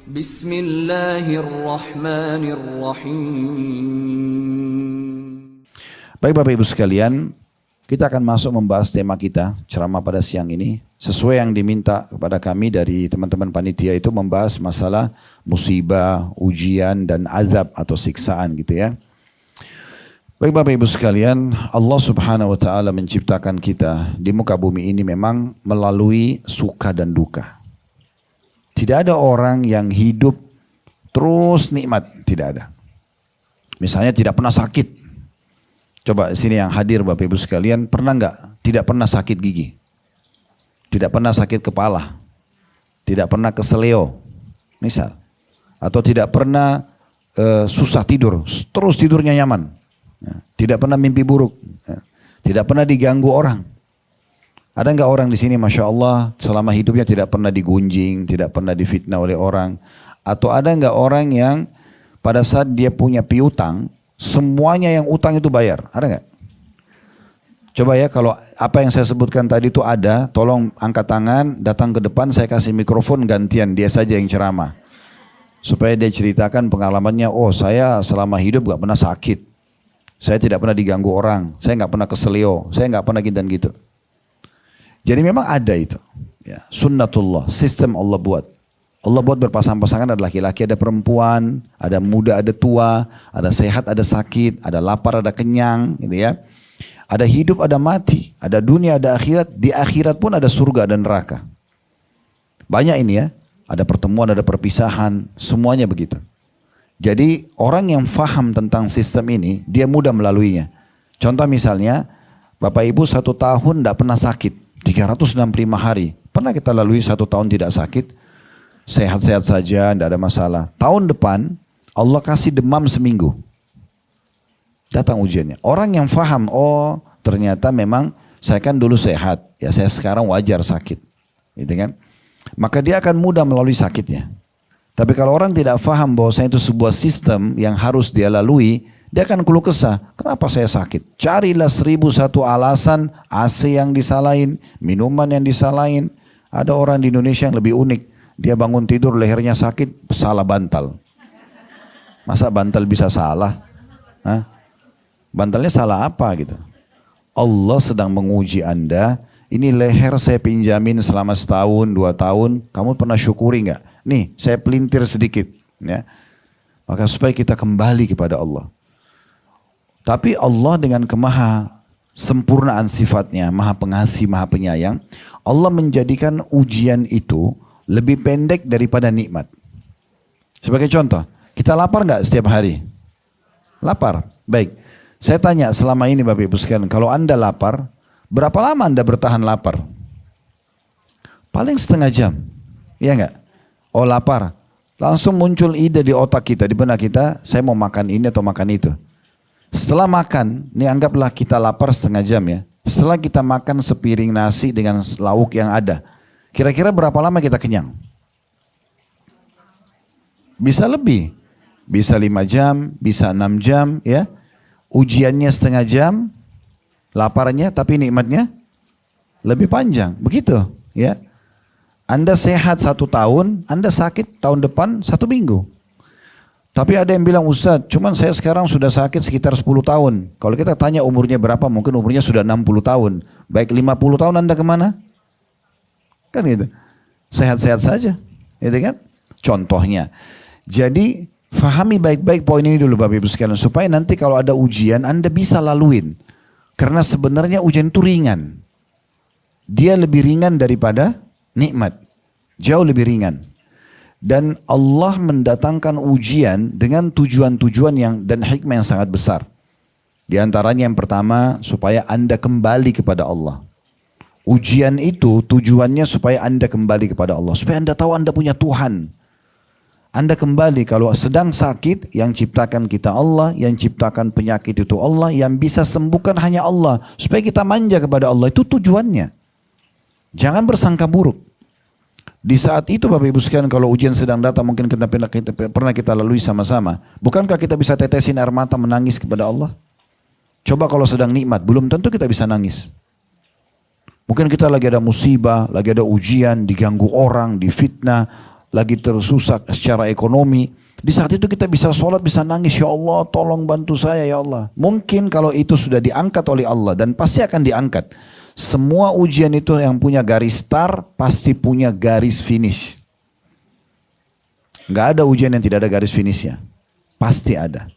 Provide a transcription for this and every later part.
Bismillahirrahmanirrahim. Baik Bapak Ibu sekalian, kita akan masuk membahas tema kita, ceramah pada siang ini. Sesuai yang diminta kepada kami dari teman-teman panitia itu membahas masalah musibah, ujian, dan azab atau siksaan gitu ya. Baik Bapak Ibu sekalian, Allah Subhanahu wa Ta'ala menciptakan kita di muka bumi ini memang melalui suka dan duka. Tidak ada orang yang hidup terus nikmat, tidak ada. Misalnya tidak pernah sakit. Coba sini yang hadir Bapak Ibu sekalian, pernah nggak tidak pernah sakit gigi? Tidak pernah sakit kepala? Tidak pernah keseleo? Misal. Atau tidak pernah susah tidur, terus tidurnya nyaman? Tidak pernah mimpi buruk, tidak pernah diganggu orang. Ada nggak orang di sini, masya Allah, selama hidupnya tidak pernah digunjing, tidak pernah difitnah oleh orang? Atau ada nggak orang yang pada saat dia punya piutang, semuanya yang utang itu bayar? Ada nggak? Coba ya, kalau apa yang saya sebutkan tadi itu ada, tolong angkat tangan, datang ke depan, saya kasih mikrofon gantian, dia saja yang ceramah, supaya dia ceritakan pengalamannya. Oh, saya selama hidup nggak pernah sakit. Saya tidak pernah diganggu orang, saya nggak pernah keselio, saya nggak pernah gitu dan gitu. Jadi memang ada itu, ya, sunnatullah, sistem Allah buat. Allah buat berpasang-pasangan, ada laki-laki, ada perempuan, ada muda, ada tua, ada sehat, ada sakit, ada lapar, ada kenyang, gitu ya. Ada hidup, ada mati, ada dunia, ada akhirat. Di akhirat pun ada surga dan neraka. Banyak ini ya, ada pertemuan, ada perpisahan, semuanya begitu. Jadi orang yang faham tentang sistem ini, dia mudah melaluinya. Contoh misalnya, Bapak Ibu 1 tahun tidak pernah sakit, 365 hari. Pernah kita lalui 1 tahun tidak sakit, sehat-sehat saja, tidak ada masalah. Tahun depan, Allah kasih demam seminggu. Datang ujiannya. Orang yang faham, oh ternyata memang saya kan dulu sehat, ya saya sekarang wajar sakit. Gitu kan? Maka dia akan mudah melalui sakitnya. Tapi kalau orang tidak faham bahwasanya itu sebuah sistem yang harus dia lalui, dia akan keluh kesah. Kenapa saya sakit? Carilah 1001 alasan, AC yang disalahin, minuman yang disalahin. Ada orang di Indonesia yang lebih unik. Dia bangun tidur lehernya sakit, salah bantal. Masa bantal bisa salah? Hah? Bantalnya salah apa gitu? Allah sedang menguji Anda. Ini leher saya pinjamin selama 1 tahun, 2 tahun. Kamu pernah syukuri nggak? Nih, saya pelintir sedikit. Ya. Maka supaya kita kembali kepada Allah. Tapi Allah dengan kemaha sempurnaan sifatnya, maha pengasih, maha penyayang, Allah menjadikan ujian itu lebih pendek daripada nikmat. Sebagai contoh, kita lapar nggak setiap hari? Lapar. Baik. Saya tanya selama ini Bapak Ibu sekalian, kalau Anda lapar, berapa lama Anda bertahan lapar? Paling setengah jam. Iya nggak? Oh lapar. Langsung muncul ide di otak kita, di benak kita, saya mau makan ini atau makan itu. Setelah makan, ini anggaplah kita lapar setengah jam ya. Setelah kita makan sepiring nasi dengan lauk yang ada, kira-kira berapa lama kita kenyang? Bisa lebih, bisa 5 jam, bisa 6 jam ya. Ujiannya setengah jam, laparnya tapi nikmatnya lebih panjang, begitu ya. Anda sehat 1 tahun, Anda sakit tahun depan 1 minggu. Tapi ada yang bilang, Ustaz, cuman saya sekarang sudah sakit sekitar 10 tahun. Kalau kita tanya umurnya berapa, mungkin umurnya sudah 60 tahun. Baik 50 tahun Anda kemana? Kan gitu. Sehat-sehat saja. Gitu kan? Contohnya. Jadi, fahami baik-baik poin ini dulu Bapak Ibu sekalian. Supaya nanti kalau ada ujian, Anda bisa laluin. Karena sebenarnya ujian itu ringan. Dia lebih ringan daripada nikmat. Jauh lebih ringan. Dan Allah mendatangkan ujian dengan tujuan-tujuan dan hikmah yang sangat besar. Di antaranya yang pertama, supaya Anda kembali kepada Allah. Ujian itu tujuannya supaya Anda kembali kepada Allah. Supaya Anda tahu Anda punya Tuhan. Anda kembali, kalau sedang sakit, yang ciptakan kita Allah, yang ciptakan penyakit itu Allah, yang bisa sembuhkan hanya Allah. Supaya kita manja kepada Allah, itu tujuannya. Jangan bersangka buruk. Di saat itu Bapak Ibu sekalian, kalau ujian sedang datang, mungkin pernah kita lalui sama-sama. Bukankah kita bisa tetesin air mata menangis kepada Allah? Coba kalau sedang nikmat, belum tentu kita bisa nangis. Mungkin kita lagi ada musibah, lagi ada ujian, diganggu orang, difitnah, lagi tersusah secara ekonomi. Di saat itu kita bisa sholat, bisa nangis, ya Allah tolong bantu saya ya Allah. Mungkin kalau itu sudah diangkat oleh Allah, dan pasti akan diangkat. Semua ujian itu yang punya garis start, pasti punya garis finish. Gak ada ujian yang tidak ada garis finishnya. Pasti ada.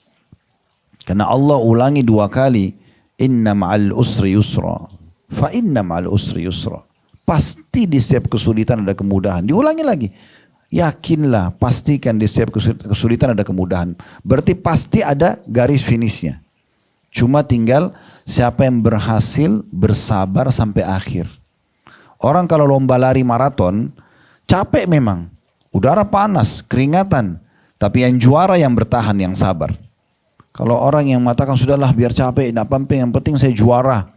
Karena Allah ulangi 2 kali, inna ma'al usri yusra, fa inna ma'al usri yusra. Pasti di setiap kesulitan ada kemudahan. Diulangi lagi. Yakinlah, pastikan di setiap kesulitan ada kemudahan. Berarti pasti ada garis finishnya. Cuma tinggal siapa yang berhasil bersabar sampai akhir. Orang kalau lomba lari maraton, capek memang. Udara panas, keringatan. Tapi yang juara yang bertahan, yang sabar. Kalau orang yang mengatakan, sudahlah biar capek, tidak penting, yang penting saya juara.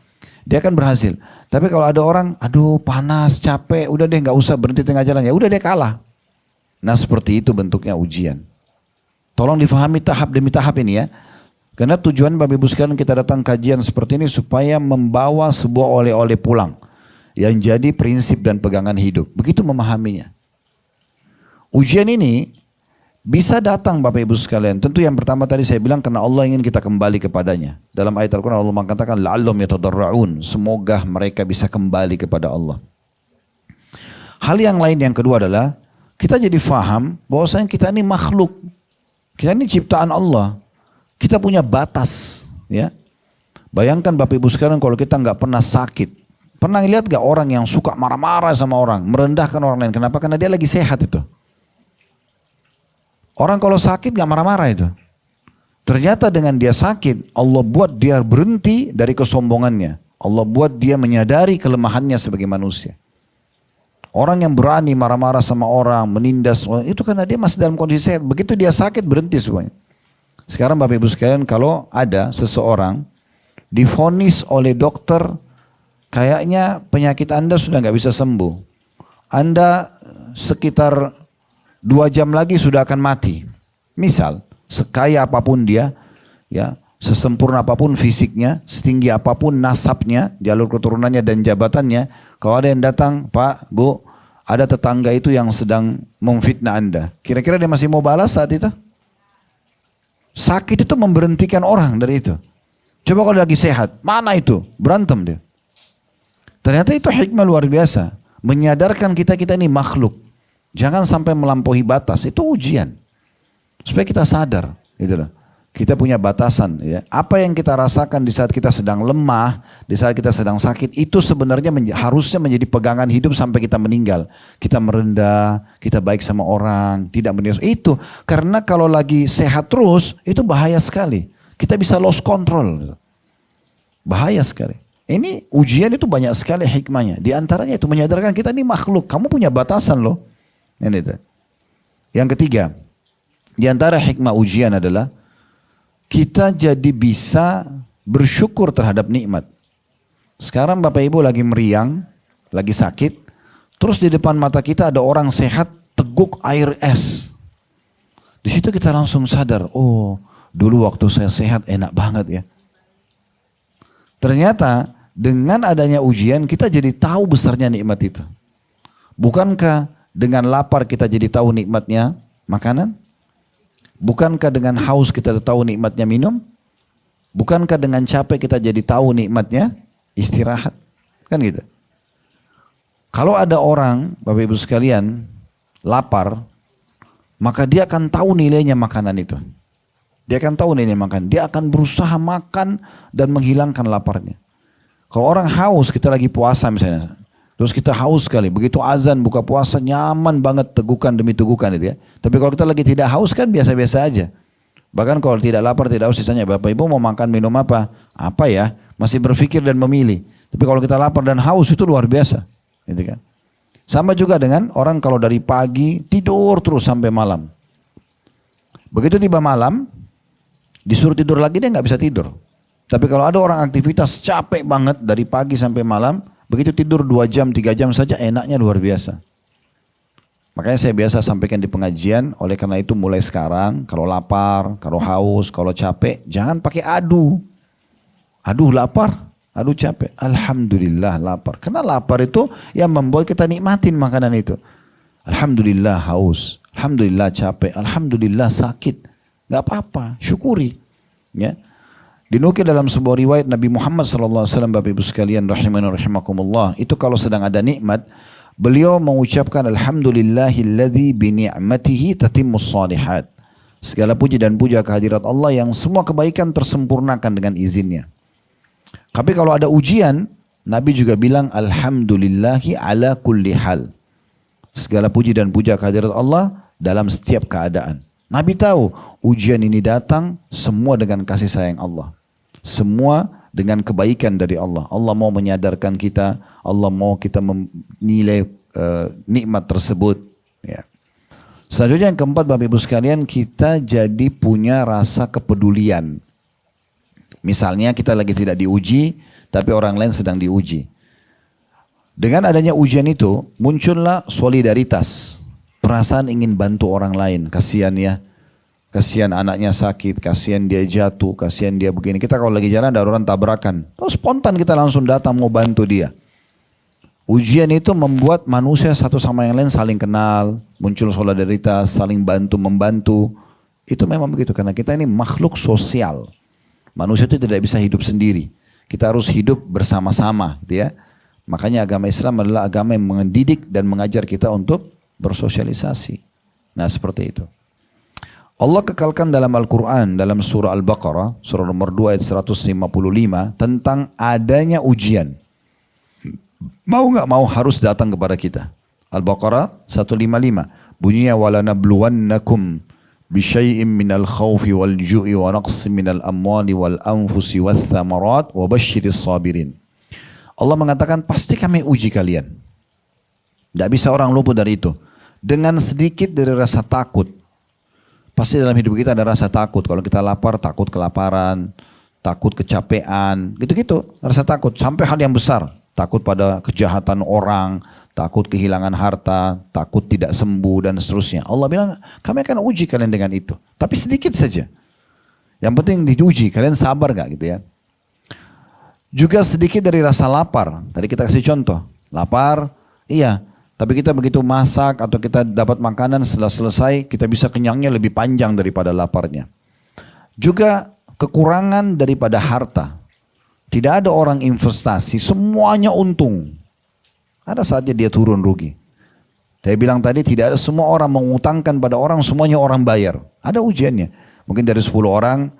Dia akan berhasil. Tapi kalau ada orang, aduh panas, capek, udah deh gak usah berhenti tengah jalan. Ya udah dia kalah. Nah seperti itu bentuknya ujian. Tolong difahami tahap demi tahap ini ya. Karena tujuan Bapak Ibu sekalian kita datang kajian seperti ini supaya membawa sebuah oleh-oleh pulang. Yang jadi prinsip dan pegangan hidup. Begitu memahaminya. Ujian ini bisa datang Bapak Ibu sekalian. Tentu yang pertama tadi saya bilang karena Allah ingin kita kembali kepadanya. Dalam ayat Al-Quran Allah mengatakan la'allahum yatadarra'un. Semoga mereka bisa kembali kepada Allah. Hal yang lain yang kedua adalah kita jadi faham bahwasanya kita ini makhluk. Kita ini ciptaan Allah. Kita punya batas. Ya. Bayangkan Bapak Ibu sekalian kalau kita nggak pernah sakit. Pernah lihat gak orang yang suka marah-marah sama orang. Merendahkan orang lain. Kenapa? Karena dia lagi sehat itu. Orang kalau sakit gak marah-marah itu. Ternyata dengan dia sakit, Allah buat dia berhenti dari kesombongannya. Allah buat dia menyadari kelemahannya sebagai manusia. Orang yang berani marah-marah sama orang, menindas, itu karena dia masih dalam kondisi sehat. Begitu dia sakit, berhenti semuanya. Sekarang Bapak Ibu sekalian, kalau ada seseorang divonis oleh dokter, kayaknya penyakit Anda sudah gak bisa sembuh. Anda sekitar 2 jam lagi sudah akan mati. Misal, sekaya apapun dia, ya, sesempurna apapun fisiknya, setinggi apapun nasabnya, jalur keturunannya dan jabatannya, kalau ada yang datang, Pak, Bu, ada tetangga itu yang sedang memfitnah Anda. Kira-kira dia masih mau balas saat itu? Sakit itu memberhentikan orang dari itu. Coba kalau lagi sehat, mana itu? Berantem dia. Ternyata itu hikmah luar biasa. Menyadarkan kita ini makhluk. Jangan sampai melampaui batas, itu ujian. Supaya kita sadar, gitu loh. Kita punya batasan. Ya. Apa yang kita rasakan di saat kita sedang lemah, di saat kita sedang sakit, itu sebenarnya harusnya menjadi pegangan hidup sampai kita meninggal. Kita merendah, kita baik sama orang, tidak menindas. Itu karena kalau lagi sehat terus, itu bahaya sekali. Kita bisa lost control. Bahaya sekali. Ini ujian itu banyak sekali hikmahnya. Di antaranya itu menyadarkan kita ini makhluk. Kamu punya batasan loh. Yang ketiga, di antara hikmah ujian adalah kita jadi bisa bersyukur terhadap nikmat. Sekarang Bapak Ibu lagi meriang, lagi sakit, terus di depan mata kita ada orang sehat teguk air es. Di situ kita langsung sadar, oh dulu waktu saya sehat enak banget ya. Ternyata dengan adanya ujian kita jadi tahu besarnya nikmat itu. Bukankah dengan lapar kita jadi tahu nikmatnya makanan? Bukankah dengan haus kita tahu nikmatnya minum? Bukankah dengan capek kita jadi tahu nikmatnya istirahat? Kan gitu. Kalau ada orang, Bapak Ibu sekalian, lapar, maka dia akan tahu nilainya makanan itu. Dia akan tahu nilainya makan. Dia akan berusaha makan dan menghilangkan laparnya. Kalau orang haus, kita lagi puasa misalnya. Terus kita haus sekali, begitu azan buka puasa nyaman banget tegukan demi tegukan itu ya. Tapi kalau kita lagi tidak haus kan biasa-biasa aja. Bahkan kalau tidak lapar, tidak haus sisanya Bapak Ibu mau makan minum apa? Apa ya? Masih berpikir dan memilih. Tapi kalau kita lapar dan haus itu luar biasa. Gitu kan. Sama juga dengan orang kalau dari pagi tidur terus sampai malam. Begitu tiba malam, disuruh tidur lagi dia nggak bisa tidur. Tapi kalau ada orang aktivitas capek banget dari pagi sampai malam, begitu tidur 2 jam, 3 jam saja enaknya luar biasa. Makanya saya biasa sampaikan di pengajian, oleh karena itu mulai sekarang, kalau lapar, kalau haus, kalau capek, jangan pakai adu. Aduh lapar, aduh capek. Alhamdulillah lapar. Karena lapar itu yang membuat kita nikmatin makanan itu. Alhamdulillah haus. Alhamdulillah capek, alhamdulillah sakit. Gak apa-apa, syukuri. Ya. Dinukil dalam sebuah riwayat Nabi Muhammad SAW, Bapak Ibu sekalian rahimani rahimakumullah, itu kalau sedang ada nikmat, beliau mengucapkan alhamdulillahilladzi bi ni'matihi tatimmus shalihat. Segala puji dan puja kehadirat Allah yang semua kebaikan tersempurnakan dengan izinnya. Tapi kalau ada ujian, Nabi juga bilang alhamdulillahi ala kulli hal. Segala puji dan puja kehadirat Allah dalam setiap keadaan. Nabi tahu ujian ini datang semua dengan kasih sayang Allah. Semua dengan kebaikan dari Allah. Allah mau menyadarkan kita, Allah mau kita menilai nikmat tersebut. Ya. Selanjutnya yang keempat, Bapak Ibu sekalian, kita jadi punya rasa kepedulian. Misalnya kita lagi tidak diuji, tapi orang lain sedang diuji. Dengan adanya ujian itu, muncullah solidaritas. Perasaan ingin bantu orang lain, kasihan ya. Kasihan anaknya sakit, kasihan dia jatuh, kasihan dia begini. Kita kalau lagi jalan ada orang tabrakan, spontan kita langsung datang mau bantu dia. Ujian itu membuat manusia satu sama yang lain saling kenal, muncul solidaritas, saling bantu membantu. Itu memang begitu karena kita ini makhluk sosial. Manusia itu tidak bisa hidup sendiri. Kita harus hidup bersama-sama, gitu ya. Makanya agama Islam adalah agama yang mendidik dan mengajar kita untuk bersosialisasi. Nah, seperti itu. Allah kekalkan dalam Al-Quran, dalam surah Al-Baqarah, surah nomor 2 ayat 155, tentang adanya ujian. Mau nggak mau harus datang kepada kita. Al-Baqarah 155, bunyinya walanabluwannakum bisyai'im minal khawfi wal ju'i wa naqsi minal amwali wal anfusi wal thamarat wa basyiris sabirin. Allah mengatakan pasti kami uji kalian. Tidak bisa orang luput dari itu. Dengan sedikit dari rasa takut. Pasti dalam hidup kita ada rasa takut. Kalau kita lapar, takut kelaparan, takut kecapean, gitu-gitu. Rasa takut sampai hal yang besar. Takut pada kejahatan orang, takut kehilangan harta, takut tidak sembuh dan seterusnya. Allah bilang, kami akan uji kalian dengan itu. Tapi sedikit saja. Yang penting diuji, kalian sabar gak gitu ya. Juga sedikit dari rasa lapar. Tadi kita kasih contoh. Lapar, iya. Tapi kita begitu masak atau kita dapat makanan setelah selesai, kita bisa kenyangnya lebih panjang daripada laparnya. Juga kekurangan daripada harta. Tidak ada orang investasi, semuanya untung. Ada saatnya dia turun rugi. Saya bilang tadi tidak ada semua orang mengutangkan pada orang, semuanya orang bayar. Ada ujiannya. Mungkin dari 10 orang,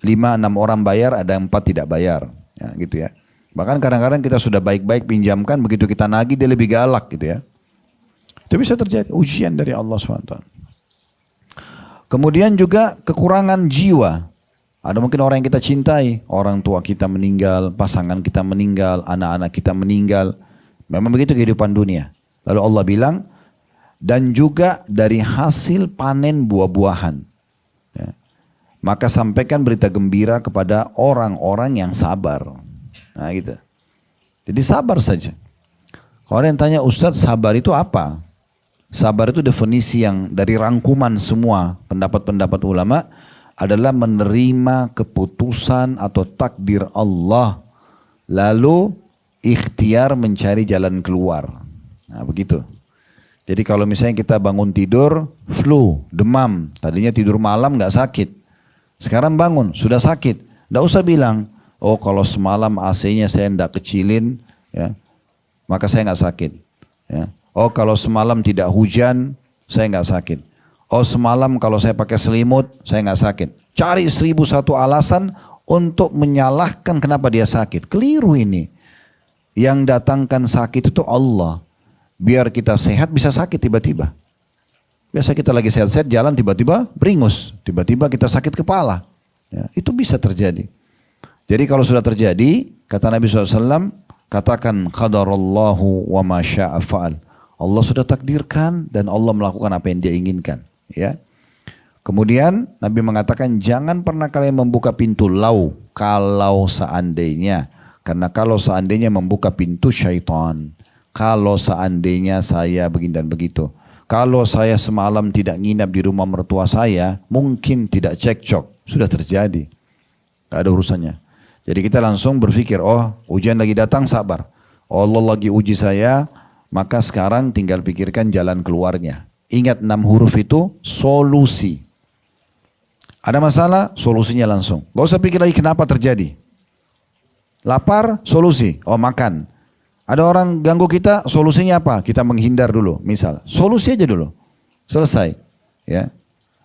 5-6 orang bayar, ada 4 tidak bayar. Ya, gitu ya. Bahkan kadang-kadang kita sudah baik-baik pinjamkan, begitu kita nagih dia lebih galak gitu ya. Itu bisa terjadi, ujian dari Allah SWT. Kemudian juga kekurangan jiwa. Ada mungkin orang yang kita cintai, orang tua kita meninggal, pasangan kita meninggal, anak-anak kita meninggal. Memang begitu kehidupan dunia. Lalu Allah bilang, dan juga dari hasil panen buah-buahan. Ya. Maka sampaikan berita gembira kepada orang-orang yang sabar. Nah gitu. Jadi sabar saja. Kalau ada yang tanya, Ustadz sabar itu apa? Sabar itu definisi yang dari rangkuman semua pendapat-pendapat ulama adalah menerima keputusan atau takdir Allah. Lalu ikhtiar mencari jalan keluar. Nah begitu. Jadi kalau misalnya kita bangun tidur, flu, demam. Tadinya tidur malam gak sakit. Sekarang bangun, sudah sakit. Gak usah bilang, oh kalau semalam AC-nya saya tidak kecilin, ya, maka saya nggak sakit. Ya. Oh kalau semalam tidak hujan, saya nggak sakit. Oh semalam kalau saya pakai selimut, saya nggak sakit. Cari 1001 alasan untuk menyalahkan kenapa dia sakit. Keliru ini. Yang datangkan sakit itu Allah. Biar kita sehat bisa sakit tiba-tiba. Biasa kita lagi sehat-sehat jalan tiba-tiba beringus. Tiba-tiba kita sakit kepala. Ya, itu bisa terjadi. Jadi kalau sudah terjadi, kata Nabi SAW, katakan qadarallahu wa ma syaa fa'al. Allah sudah takdirkan dan Allah melakukan apa yang dia inginkan. Ya. Kemudian Nabi mengatakan jangan pernah kalian membuka pintu kalau seandainya. Karena kalau seandainya membuka pintu syaitan. Kalau seandainya saya begini dan begitu. Kalau saya semalam tidak nginap di rumah mertua saya, mungkin tidak cekcok. Sudah terjadi. Gak ada urusannya. Jadi kita langsung berpikir, oh ujian lagi datang sabar. Allah lagi uji saya, maka sekarang tinggal pikirkan jalan keluarnya. Ingat 6 huruf itu solusi. Ada masalah, solusinya langsung. Gak usah pikir lagi kenapa terjadi. Lapar, solusi. Oh, makan. Ada orang ganggu kita, solusinya apa? Kita menghindar dulu, misal. Solusi aja dulu. Selesai. Ya.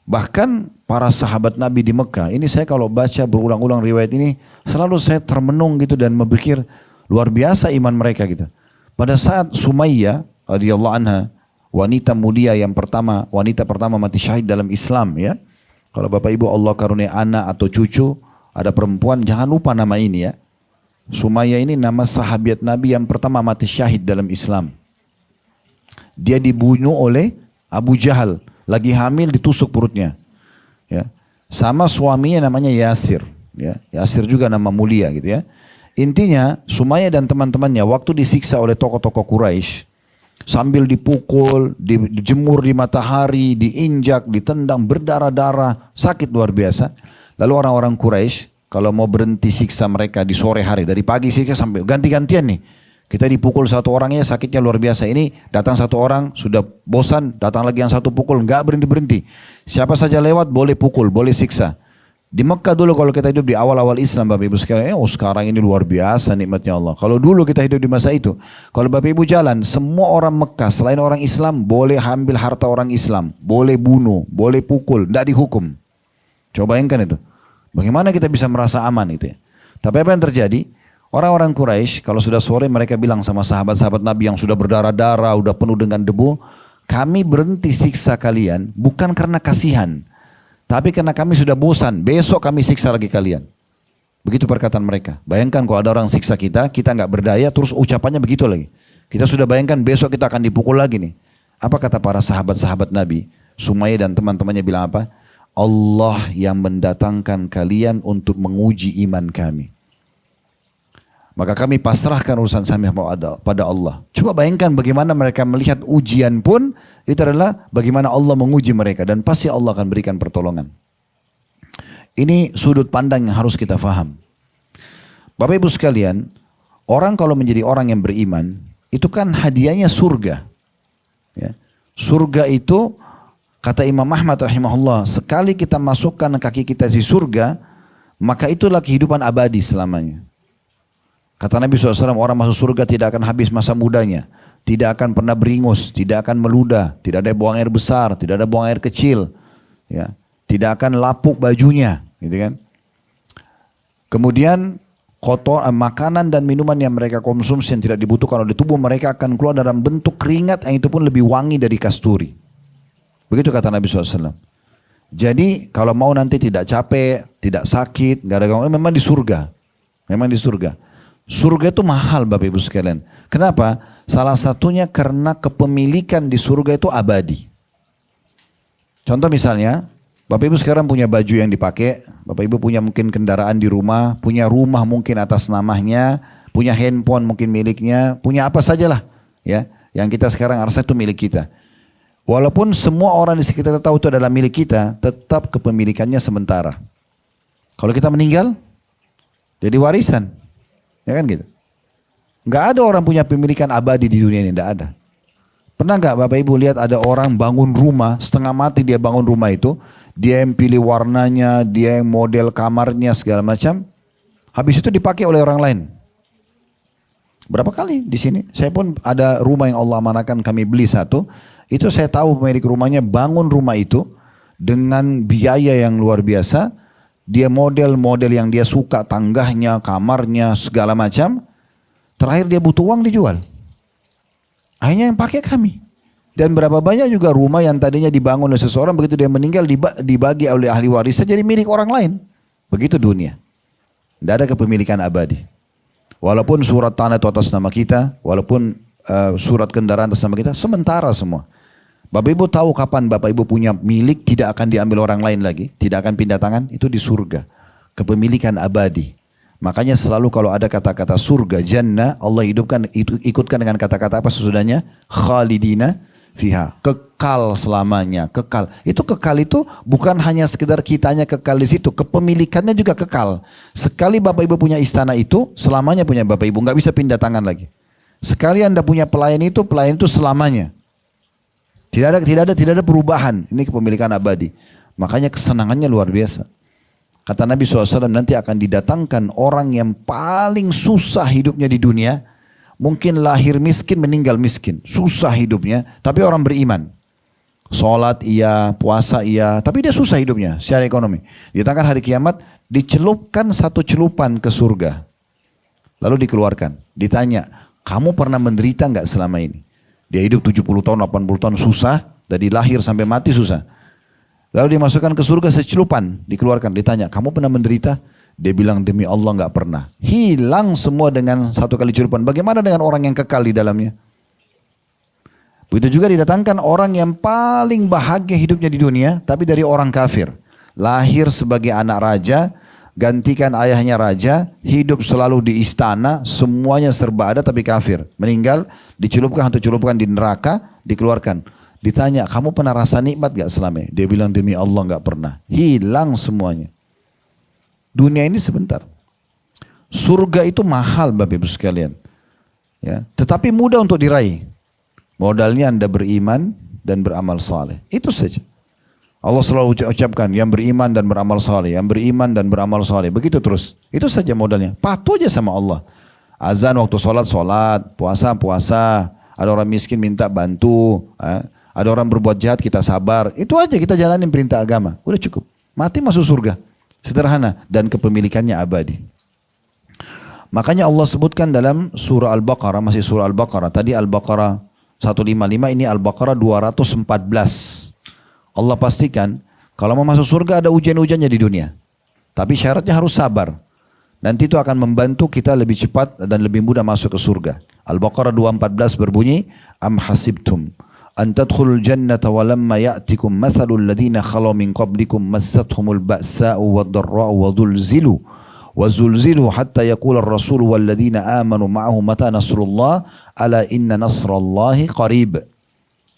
Bahkan para sahabat Nabi di Mekah, ini saya kalau baca berulang-ulang riwayat ini, selalu saya termenung gitu dan berpikir, luar biasa iman mereka gitu. Pada saat Sumayyah radhiyallahu anha, wanita mulia yang pertama, wanita pertama mati syahid dalam Islam ya. Kalau Bapak Ibu Allah karunia anak atau cucu, ada perempuan, jangan lupa nama ini ya. Sumayyah ini nama sahabat Nabi yang pertama mati syahid dalam Islam. Dia dibunuh oleh Abu Jahal, lagi hamil ditusuk perutnya. Ya. Sama suaminya namanya Yasir. Ya. Yasir juga nama mulia gitu ya. Intinya Sumayyah dan teman-temannya waktu disiksa oleh tokoh-tokoh Quraisy, sambil dipukul, dijemur di matahari, diinjak, ditendang, berdarah-darah, sakit luar biasa. Lalu orang-orang Quraisy kalau mau berhenti siksa mereka di sore hari, dari pagi siksa sampai ganti-gantian nih. Kita dipukul satu orangnya sakitnya luar biasa. Ini datang satu orang, sudah bosan, datang lagi yang satu pukul, nggak berhenti-berhenti. Siapa saja lewat boleh pukul, boleh siksa. Di Mekah dulu kalau kita hidup di awal-awal Islam Bapak Ibu sekalian, sekarang ini luar biasa nikmatnya Allah. Kalau dulu kita hidup di masa itu, kalau Bapak Ibu jalan, semua orang Mekah selain orang Islam boleh ambil harta orang Islam, boleh bunuh, boleh pukul, tidak dihukum. Coba bayangkan itu. Bagaimana kita bisa merasa aman itu ya. Tapi apa yang terjadi? Orang-orang Quraisy kalau sudah sore mereka bilang sama sahabat-sahabat Nabi yang sudah berdarah-darah, udah penuh dengan debu, kami berhenti siksa kalian bukan karena kasihan, tapi karena kami sudah bosan, besok kami siksa lagi kalian. Begitu perkataan mereka. Bayangkan kalau ada orang siksa kita, kita nggak berdaya, terus ucapannya begitu lagi. Kita sudah bayangkan besok kita akan dipukul lagi nih. Apa kata para sahabat-sahabat Nabi? Sumayyah dan teman-temannya bilang apa? Allah yang mendatangkan kalian untuk menguji iman kami. Maka kami pasrahkan urusan kami pada Allah. Coba bayangkan bagaimana mereka melihat ujian pun, itu adalah bagaimana Allah menguji mereka. Dan pasti Allah akan berikan pertolongan. Ini sudut pandang yang harus kita faham. Bapak Ibu sekalian, orang kalau menjadi orang yang beriman, itu kan hadiahnya surga. Ya. Surga itu, kata Imam Ahmad rahimahullah, sekali kita masukkan kaki kita di surga, maka itulah kehidupan abadi selamanya. Kata Nabi SAW, orang masuk surga tidak akan habis masa mudanya. Tidak akan pernah beringus, tidak akan meludah, tidak ada buang air besar, tidak ada buang air kecil. Ya. Tidak akan lapuk bajunya. Gitu kan. Kemudian kotor, makanan dan minuman yang mereka konsumsi yang tidak dibutuhkan oleh tubuh mereka akan keluar dalam bentuk keringat yang itu pun lebih wangi dari kasturi. Begitu kata Nabi SAW. Jadi kalau mau nanti tidak capek, tidak sakit, nggak ada gangguan, memang di surga. Memang di surga. Surga itu mahal Bapak Ibu sekalian. Kenapa? Salah satunya karena kepemilikan di surga itu abadi. Contoh misalnya, Bapak Ibu sekarang punya baju yang dipakai, Bapak Ibu punya mungkin kendaraan di rumah, punya rumah mungkin atas namanya, punya handphone mungkin miliknya, punya apa sajalah ya, yang kita sekarang rasa itu milik kita. Walaupun semua orang di sekitar tahu itu adalah milik kita, tetap kepemilikannya sementara. Kalau kita meninggal, jadi warisan. Ya kan gitu. Nggak ada orang punya pemilikan abadi di dunia ini, nggak ada. Pernah nggak Bapak Ibu lihat ada orang bangun rumah, setengah mati dia bangun rumah itu, dia yang pilih warnanya, dia yang model kamarnya segala macam, habis itu dipakai oleh orang lain. Berapa kali di sini? Saya pun ada rumah yang Allah amanahkan kami beli satu, itu saya tahu pemilik rumahnya bangun rumah itu dengan biaya yang luar biasa. Dia model-model yang dia suka, tangganya, kamarnya, segala macam. Terakhir dia butuh uang dijual. Akhirnya yang pakai kami. Dan berapa banyak juga rumah yang tadinya dibangun oleh seseorang, begitu dia meninggal dibagi oleh ahli warisnya jadi milik orang lain. Begitu dunia. Tidak ada kepemilikan abadi. Walaupun surat tanah itu atas nama kita, walaupun surat kendaraan atas nama kita, sementara semua. Bapak Ibu tahu kapan Bapak Ibu punya milik tidak akan diambil orang lain lagi, tidak akan pindah tangan, itu di surga. Kepemilikan abadi. Makanya selalu kalau ada kata-kata surga, jannah, Allah ikutkan dengan kata-kata apa sesudahnya? Khalidina fiha. Kekal selamanya, kekal. Itu kekal itu bukan hanya sekedar kitanya kekal di situ, kepemilikannya juga kekal. Sekali Bapak Ibu punya istana itu, selamanya punya Bapak Ibu, nggak bisa pindah tangan lagi. Sekali Anda punya pelayan itu selamanya. Tidak ada perubahan. Ini kepemilikan abadi. Makanya kesenangannya luar biasa. Kata Nabi SAW, nanti akan didatangkan orang yang paling susah hidupnya di dunia. Mungkin lahir miskin, meninggal miskin. Susah hidupnya, tapi orang beriman. Sholat iya, puasa iya, tapi dia susah hidupnya secara ekonomi. Didatangkan hari kiamat, dicelupkan satu celupan ke surga. Lalu dikeluarkan. Ditanya, kamu pernah menderita nggak selama ini? Dia hidup 70 tahun, 80 tahun susah. Dari lahir sampai mati susah. Lalu dimasukkan ke surga secelupan. Dikeluarkan. Ditanya, kamu pernah menderita? Dia bilang, demi Allah nggak pernah. Hilang semua dengan satu kali celupan. Bagaimana dengan orang yang kekal di dalamnya? Begitu juga didatangkan orang yang paling bahagia hidupnya di dunia, tapi dari orang kafir. Lahir sebagai anak raja, gantikan ayahnya raja, hidup selalu di istana, semuanya serba ada tapi kafir. Meninggal, dicelupkan atau celupkan di neraka, dikeluarkan. Ditanya, kamu pernah rasa nikmat gak selama ini? Dia bilang, demi Allah gak pernah. Hilang semuanya. Dunia ini sebentar. Surga itu mahal Bapak Ibu sekalian. Ya, tetapi mudah untuk diraih. Modalnya Anda beriman dan beramal saleh. Itu saja. Allah selalu ucapkan yang beriman dan beramal saleh, yang beriman dan beramal saleh. Begitu terus. Itu saja modalnya. Patuh aja sama Allah. Azan waktu sholat, sholat. Puasa, puasa. Ada orang miskin minta bantu. Ada orang berbuat jahat, kita sabar. Itu aja kita jalanin perintah agama. Udah cukup. Mati masuk surga. Sederhana. Dan kepemilikannya abadi. Makanya Allah sebutkan dalam surah Al-Baqarah. Masih surah Al-Baqarah. Tadi Al-Baqarah 155, ini Al-Baqarah 214. Allah pastikan kalau mau masuk surga ada ujian-ujiannya di dunia. Tapi syaratnya harus sabar. Nanti itu akan membantu kita lebih cepat dan lebih mudah masuk ke surga. Al-Baqarah 214 berbunyi, Am hasibtum an tadkhulul jannata wa lamma ya'tikum mathalul ladhina khalu min qablikum massathumul ba'sa'u wad-dharra'u wa dhulzilu وَزُلْزِلُوا حَتَّى يَقُولَ الرَّسُولُ وَالَّذِينَ آمَنُوا مَعَهُ مَتَى نَصْرُ اللَّهِ أَلَا إِنَّ نَصْرَ اللَّهِ قَرِيبٌ.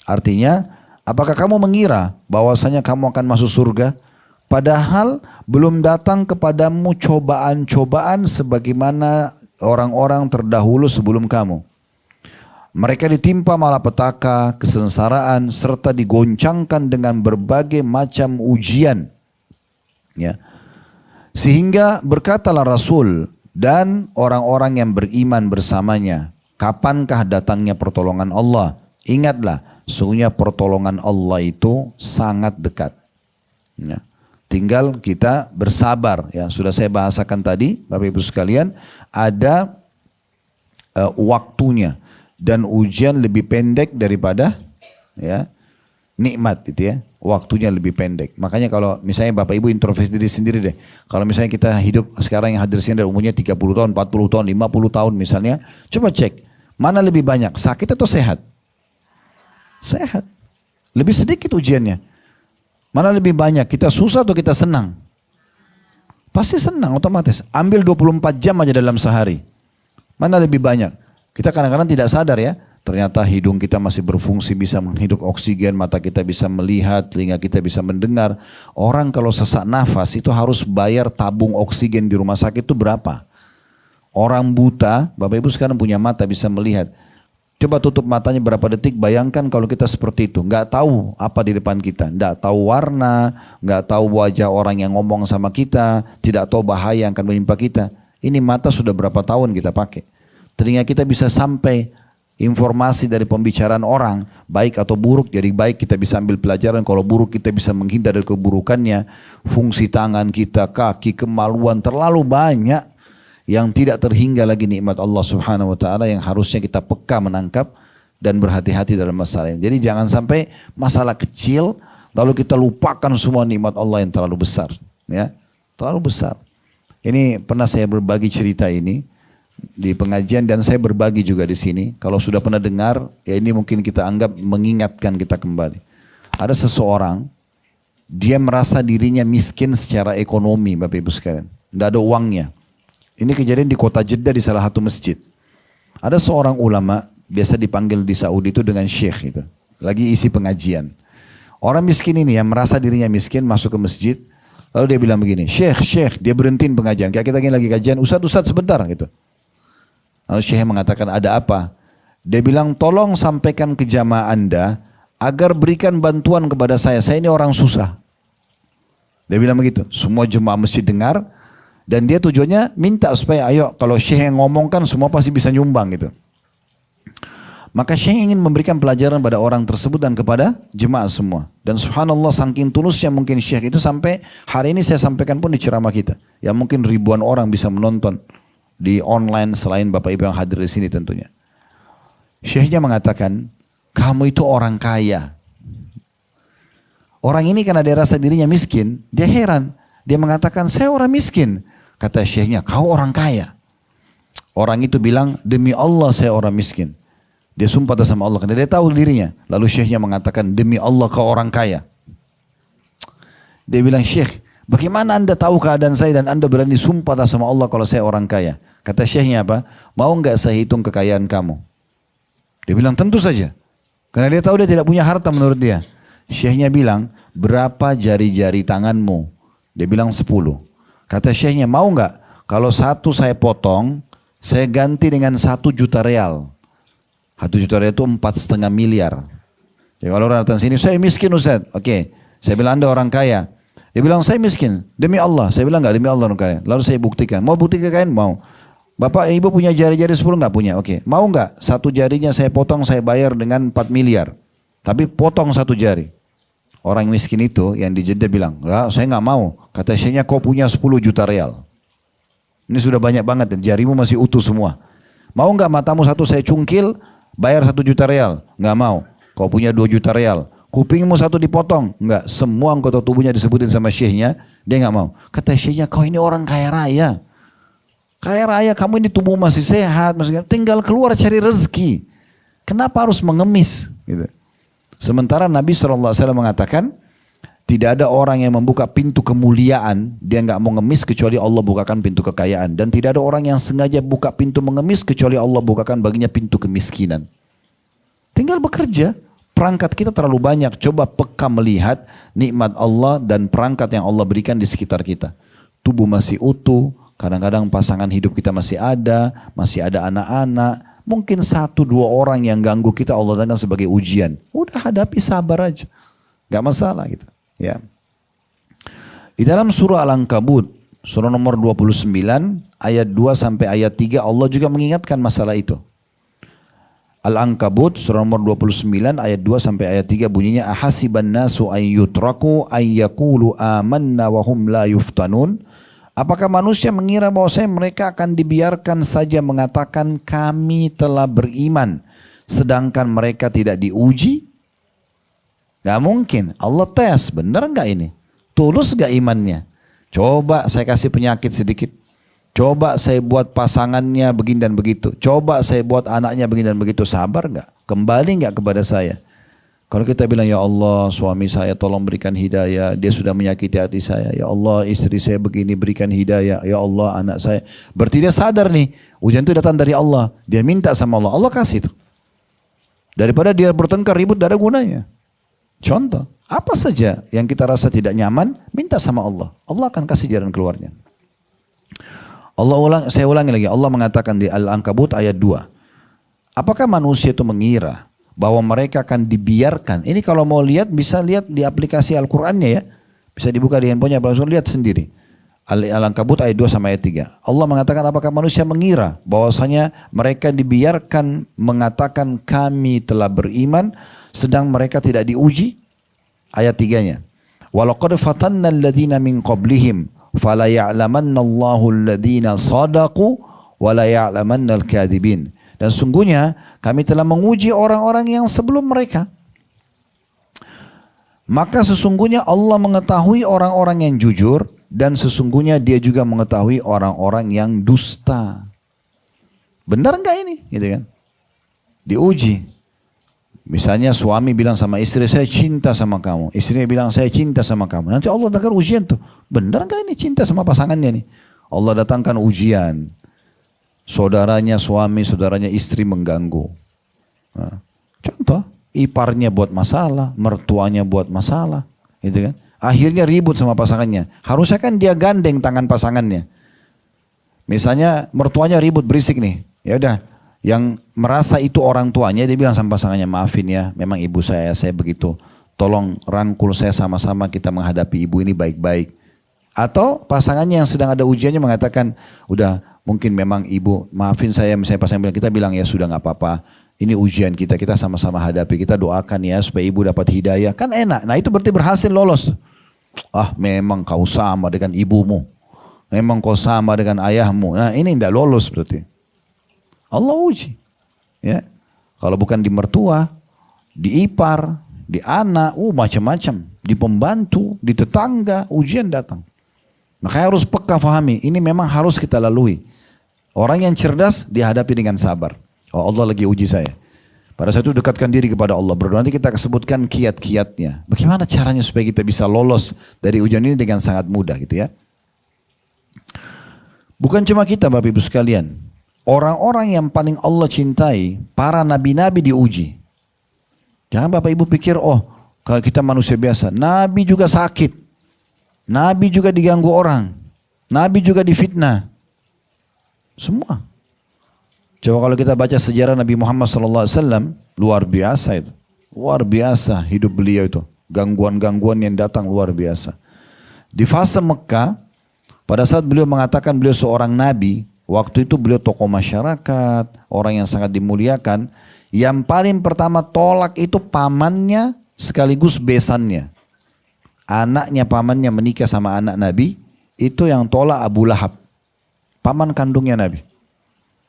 Artinya, apakah kamu mengira bahwasanya kamu akan masuk surga padahal belum datang kepadamu cobaan-cobaan sebagaimana orang-orang terdahulu sebelum kamu? Mereka ditimpa malapetaka, kesengsaraan serta digoncangkan dengan berbagai macam ujian. Ya. Sehingga berkatalah Rasul dan orang-orang yang beriman bersamanya, kapankah datangnya pertolongan Allah? Ingatlah, sesungguhnya pertolongan Allah itu sangat dekat. Ya. Tinggal kita bersabar. Ya, sudah saya bahasakan tadi, Bapak Ibu sekalian, ada waktunya dan ujian lebih pendek daripada ya nikmat itu ya. Waktunya lebih pendek. Makanya kalau misalnya Bapak Ibu introspeksi diri sendiri deh. Kalau misalnya kita hidup sekarang yang hadir sini umurnya 30 tahun, 40 tahun, 50 tahun misalnya. Coba cek. Mana lebih banyak? Sakit atau sehat? Sehat. Lebih sedikit ujiannya. Mana lebih banyak? Kita susah atau kita senang? Pasti senang otomatis. Ambil 24 jam aja dalam sehari. Mana lebih banyak? Kita kadang-kadang tidak sadar ya. Ternyata hidung kita masih berfungsi, bisa menghidup oksigen, mata kita bisa melihat, telinga kita bisa mendengar. Orang kalau sesak nafas itu harus bayar tabung oksigen di rumah sakit itu berapa? Orang buta, Bapak Ibu sekarang punya mata bisa melihat. Coba tutup matanya berapa detik, bayangkan kalau kita seperti itu. Nggak tahu apa di depan kita, nggak tahu warna, nggak tahu wajah orang yang ngomong sama kita, tidak tahu bahaya yang akan menimpa kita. Ini mata sudah berapa tahun kita pakai. Telinga kita bisa sampai informasi dari pembicaraan orang, baik atau buruk. Jadi baik kita bisa ambil pelajaran, kalau buruk kita bisa menghindar dari keburukannya. Fungsi tangan kita, kaki, kemaluan, terlalu banyak yang tidak terhingga lagi nikmat Allah Subhanahu wa taala yang harusnya kita peka menangkap dan berhati-hati dalam masalah ini. Jadi jangan sampai masalah kecil lalu kita lupakan semua nikmat Allah yang terlalu besar, ya. Terlalu besar. Ini pernah saya berbagi cerita ini di pengajian dan saya berbagi juga di sini. Kalau sudah pernah dengar, ya ini mungkin kita anggap mengingatkan kita kembali. Ada seseorang, dia merasa dirinya miskin secara ekonomi, Bapak Ibu sekalian. Tidak ada uangnya. Ini kejadian di kota Jeddah di salah satu masjid. Ada seorang ulama, biasa dipanggil di Saudi itu dengan syekh itu. Lagi isi pengajian. Orang miskin ini yang merasa dirinya miskin masuk ke masjid. Lalu dia bilang begini, syekh, dia berhentiin pengajian. Kayak kita ingin lagi kajian, ustadz sebentar gitu. Lalu syekh mengatakan, ada apa? Dia bilang, tolong sampaikan ke jamaah Anda, agar berikan bantuan kepada saya ini orang susah. Dia bilang begitu. Semua jemaah masjid dengar dan dia tujuannya minta supaya ayo kalau Syekh yang ngomongkan semua pasti bisa nyumbang gitu. Maka Syekh ingin memberikan pelajaran pada orang tersebut dan kepada jemaah semua. Dan subhanallah saking tulusnya mungkin Syekh itu sampai hari ini saya sampaikan pun di ceramah kita. Ya mungkin ribuan orang bisa menonton di online selain Bapak Ibu yang hadir di sini tentunya. Syekhnya mengatakan, kamu itu orang kaya. Orang ini karena dia rasa dirinya miskin, dia heran. Dia mengatakan, saya orang miskin. Kata syekhnya, kau orang kaya. Orang itu bilang, demi Allah saya orang miskin. Dia sumpah atas sama Allah, karena dia tahu dirinya. Lalu syekhnya mengatakan, demi Allah kau orang kaya. Dia bilang, Syekh, bagaimana anda tahu keadaan saya dan anda berani sumpah atas sama Allah kalau saya orang kaya? Kata syekhnya apa? Mau nggak saya hitung kekayaan kamu? Dia bilang, tentu saja. Karena dia tahu dia tidak punya harta menurut dia. Syekhnya bilang, berapa jari-jari tanganmu? Dia bilang 10. Kata syekhnya, mau nggak? Kalau satu saya potong, saya ganti dengan 1 juta real. 1 juta real itu 4,5 miliar. Jadi kalau orang datang sini, saya miskin Ustaz. Oke, saya bilang anda orang kaya. Dia bilang saya miskin. Demi Allah. Saya bilang nggak demi Allah orang kaya. Lalu saya buktikan. Mau buktikan kan? Mau. Bapak ibu punya jari-jari 10 nggak punya? Oke. Mau nggak? 1 jarinya saya potong, saya bayar dengan 4 miliar. Tapi potong 1 jari. Orang miskin itu yang di Jeddah bilang, enggak, saya nggak mau. Kata syekhnya, kau punya 10 juta real. Ini sudah banyak banget, jarimu masih utuh semua. Mau nggak matamu satu saya cungkil, bayar 1 juta real? Nggak mau. Kau punya 2 juta real. Kupingmu satu dipotong? Enggak. Semua anggota tubuhnya disebutin sama syekhnya, dia nggak mau. Kata syekhnya, kau ini orang kaya raya. Kaya raya, kamu ini tubuh masih sehat, tinggal keluar cari rezeki. Kenapa harus mengemis? Gitu. Sementara Nabi SAW mengatakan, tidak ada orang yang membuka pintu kemuliaan, dia nggak mau ngemis kecuali Allah bukakan pintu kekayaan. Dan tidak ada orang yang sengaja buka pintu mengemis kecuali Allah bukakan baginya pintu kemiskinan. Tinggal bekerja, perangkat kita terlalu banyak. Coba peka melihat nikmat Allah dan perangkat yang Allah berikan di sekitar kita. Tubuh masih utuh, kadang-kadang pasangan hidup kita masih ada anak-anak. Mungkin 1-2 orang yang ganggu kita Allah datangkan sebagai ujian. Udah hadapi, sabar aja. Gak masalah gitu. Ya. Di dalam surah Al-Ankabut, surah nomor 29, ayat 2 sampai ayat 3, Allah juga mengingatkan masalah itu. Al-Ankabut, surah nomor 29, ayat 2 sampai ayat 3 bunyinya, ahasiban nasu an yutraku an yaqulu amanna wa hum la yuftanun. Apakah manusia mengira bahwasanya mereka akan dibiarkan saja mengatakan kami telah beriman sedangkan mereka tidak diuji? Gak mungkin. Allah tes, benar gak ini? Tulus gak imannya? Coba saya kasih penyakit sedikit. Coba saya buat pasangannya begini dan begitu. Coba saya buat anaknya begini dan begitu. Sabar gak? Kembali gak kepada saya? Kalau kita bilang, ya Allah suami saya tolong berikan hidayah, dia sudah menyakiti hati saya. Ya Allah istri saya begini, berikan hidayah. Ya Allah anak saya. Berarti dia sadar nih, ujian itu datang dari Allah. Dia minta sama Allah, Allah kasih itu. Daripada dia bertengkar ribut, tidak ada gunanya. Contoh, apa saja yang kita rasa tidak nyaman, minta sama Allah. Allah akan kasih jalan keluarnya. Saya ulangi lagi, Allah mengatakan di Al-Ankabut ayat 2. Apakah manusia itu mengira bahwa mereka akan dibiarkan? Ini kalau mau lihat bisa lihat di aplikasi Al-Qur'annya ya. Bisa dibuka di handphonenya, langsung lihat sendiri. Al-Ankabut ayat 2 sampai ayat 3. Allah mengatakan apakah manusia mengira bahwasanya mereka dibiarkan mengatakan kami telah beriman sedang mereka tidak diuji? Ayat 3-nya. Walaqad fatanna alladhina min qablihim fala ya'lamanna Allahu alladhina sadaqu wa la ya'lamanna al-kadhibin. Dan sungguhnya kami telah menguji orang-orang yang sebelum mereka. Maka sesungguhnya Allah mengetahui orang-orang yang jujur dan sesungguhnya dia juga mengetahui orang-orang yang dusta. Benar enggak ini? Gitu kan? Diuji. Misalnya suami bilang sama istri, saya cinta sama kamu. Istrinya bilang, saya cinta sama kamu. Nanti Allah datangkan ujian tuh. Benar enggak ini cinta sama pasangannya nih? Allah datangkan ujian. Saudaranya suami, saudaranya istri mengganggu. Nah, contoh, iparnya buat masalah, mertuanya buat masalah, gitu kan? Akhirnya ribut sama pasangannya. Harusnya kan dia gandeng tangan pasangannya. Misalnya mertuanya ribut berisik nih, ya udah, Yang merasa itu orang tuanya, dia bilang sama pasangannya, maafin ya, memang ibu saya begitu. Tolong rangkul saya sama-sama kita menghadapi ibu ini baik-baik. Atau pasangannya yang sedang ada ujiannya mengatakan, udah mungkin memang ibu, maafin saya, misalnya pasangan bilang, kita bilang ya sudah nggak apa-apa. Ini ujian kita, kita sama-sama hadapi, kita doakan ya supaya ibu dapat hidayah. Kan enak, nah itu berarti berhasil lolos. Ah memang kau sama dengan ibumu. Memang kau sama dengan ayahmu. Nah ini tidak lolos berarti. Allah uji. Ya. Kalau bukan di mertua, di ipar, di anak, macam-macam. Di pembantu, di tetangga, ujian datang. Makanya harus peka fahami. Ini memang harus kita lalui. Orang yang cerdas dihadapi dengan sabar. Oh Allah lagi uji saya. Pada saat itu dekatkan diri kepada Allah. Berdoa, nanti kita sebutkan kiat-kiatnya. Bagaimana caranya supaya kita bisa lolos dari ujian ini dengan sangat mudah gitu ya. Bukan cuma kita Bapak Ibu sekalian. Orang-orang yang paling Allah cintai, para nabi-nabi diuji. Jangan Bapak Ibu pikir, oh kalau kita manusia biasa. Nabi juga sakit. Nabi juga diganggu orang. Nabi juga difitnah. Semua. Coba kalau kita baca sejarah Nabi Muhammad SAW, luar biasa itu. Luar biasa hidup beliau itu. Gangguan-gangguan yang datang luar biasa. Di fase Mekah, pada saat beliau mengatakan beliau seorang nabi, waktu itu beliau tokoh masyarakat, orang yang sangat dimuliakan. Yang paling pertama tolak itu pamannya sekaligus besannya. Anaknya pamannya menikah sama anak Nabi, itu yang tolak Abu Lahab. Paman kandungnya Nabi.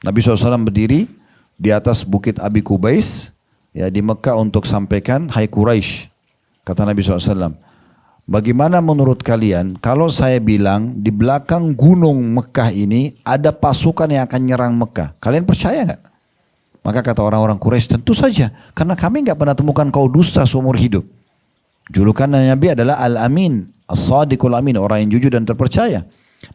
Nabi SAW berdiri di atas bukit Abi Kubais ya di Mekah untuk sampaikan, hai Quraisy, kata Nabi SAW, bagaimana menurut kalian kalau saya bilang di belakang gunung Mekah ini ada pasukan yang akan nyerang Mekah, kalian percaya nggak? Maka kata orang-orang Quraisy, tentu saja, karena kami nggak pernah temukan kau dusta seumur hidup. Julukan Nabi adalah Al-Amin, As-Sadiqul Amin, orang yang jujur dan terpercaya.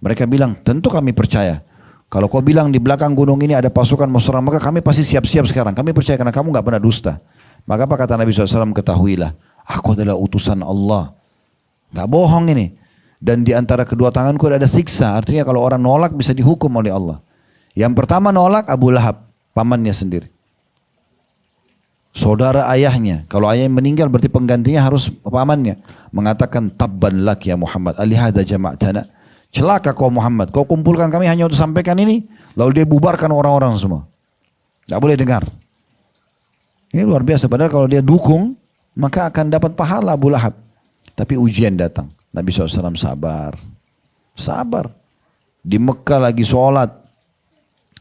Mereka bilang, tentu kami percaya. Kalau kau bilang di belakang gunung ini ada pasukan mau serang, maka kami pasti siap-siap sekarang. Kami percaya karena kamu nggak pernah dusta. Maka apa kata Nabi SAW, ketahuilah, aku adalah utusan Allah. Nggak bohong ini. Dan di antara kedua tanganku ada siksa. Artinya kalau orang nolak bisa dihukum oleh Allah. Yang pertama nolak Abu Lahab, pamannya sendiri. Saudara ayahnya. Kalau ayahnya meninggal berarti penggantinya harus pamannya. Mengatakan, tabban lak ya Muhammad, alihada jama'tana. Celaka kau Muhammad, kau kumpulkan kami hanya untuk sampaikan ini, lalu dia bubarkan orang-orang semua. Tidak boleh dengar. Ini luar biasa, padahal kalau dia dukung, maka akan dapat pahala Abu Lahab. Tapi ujian datang. Nabi SAW sabar. Sabar. Di Mekah lagi sholat,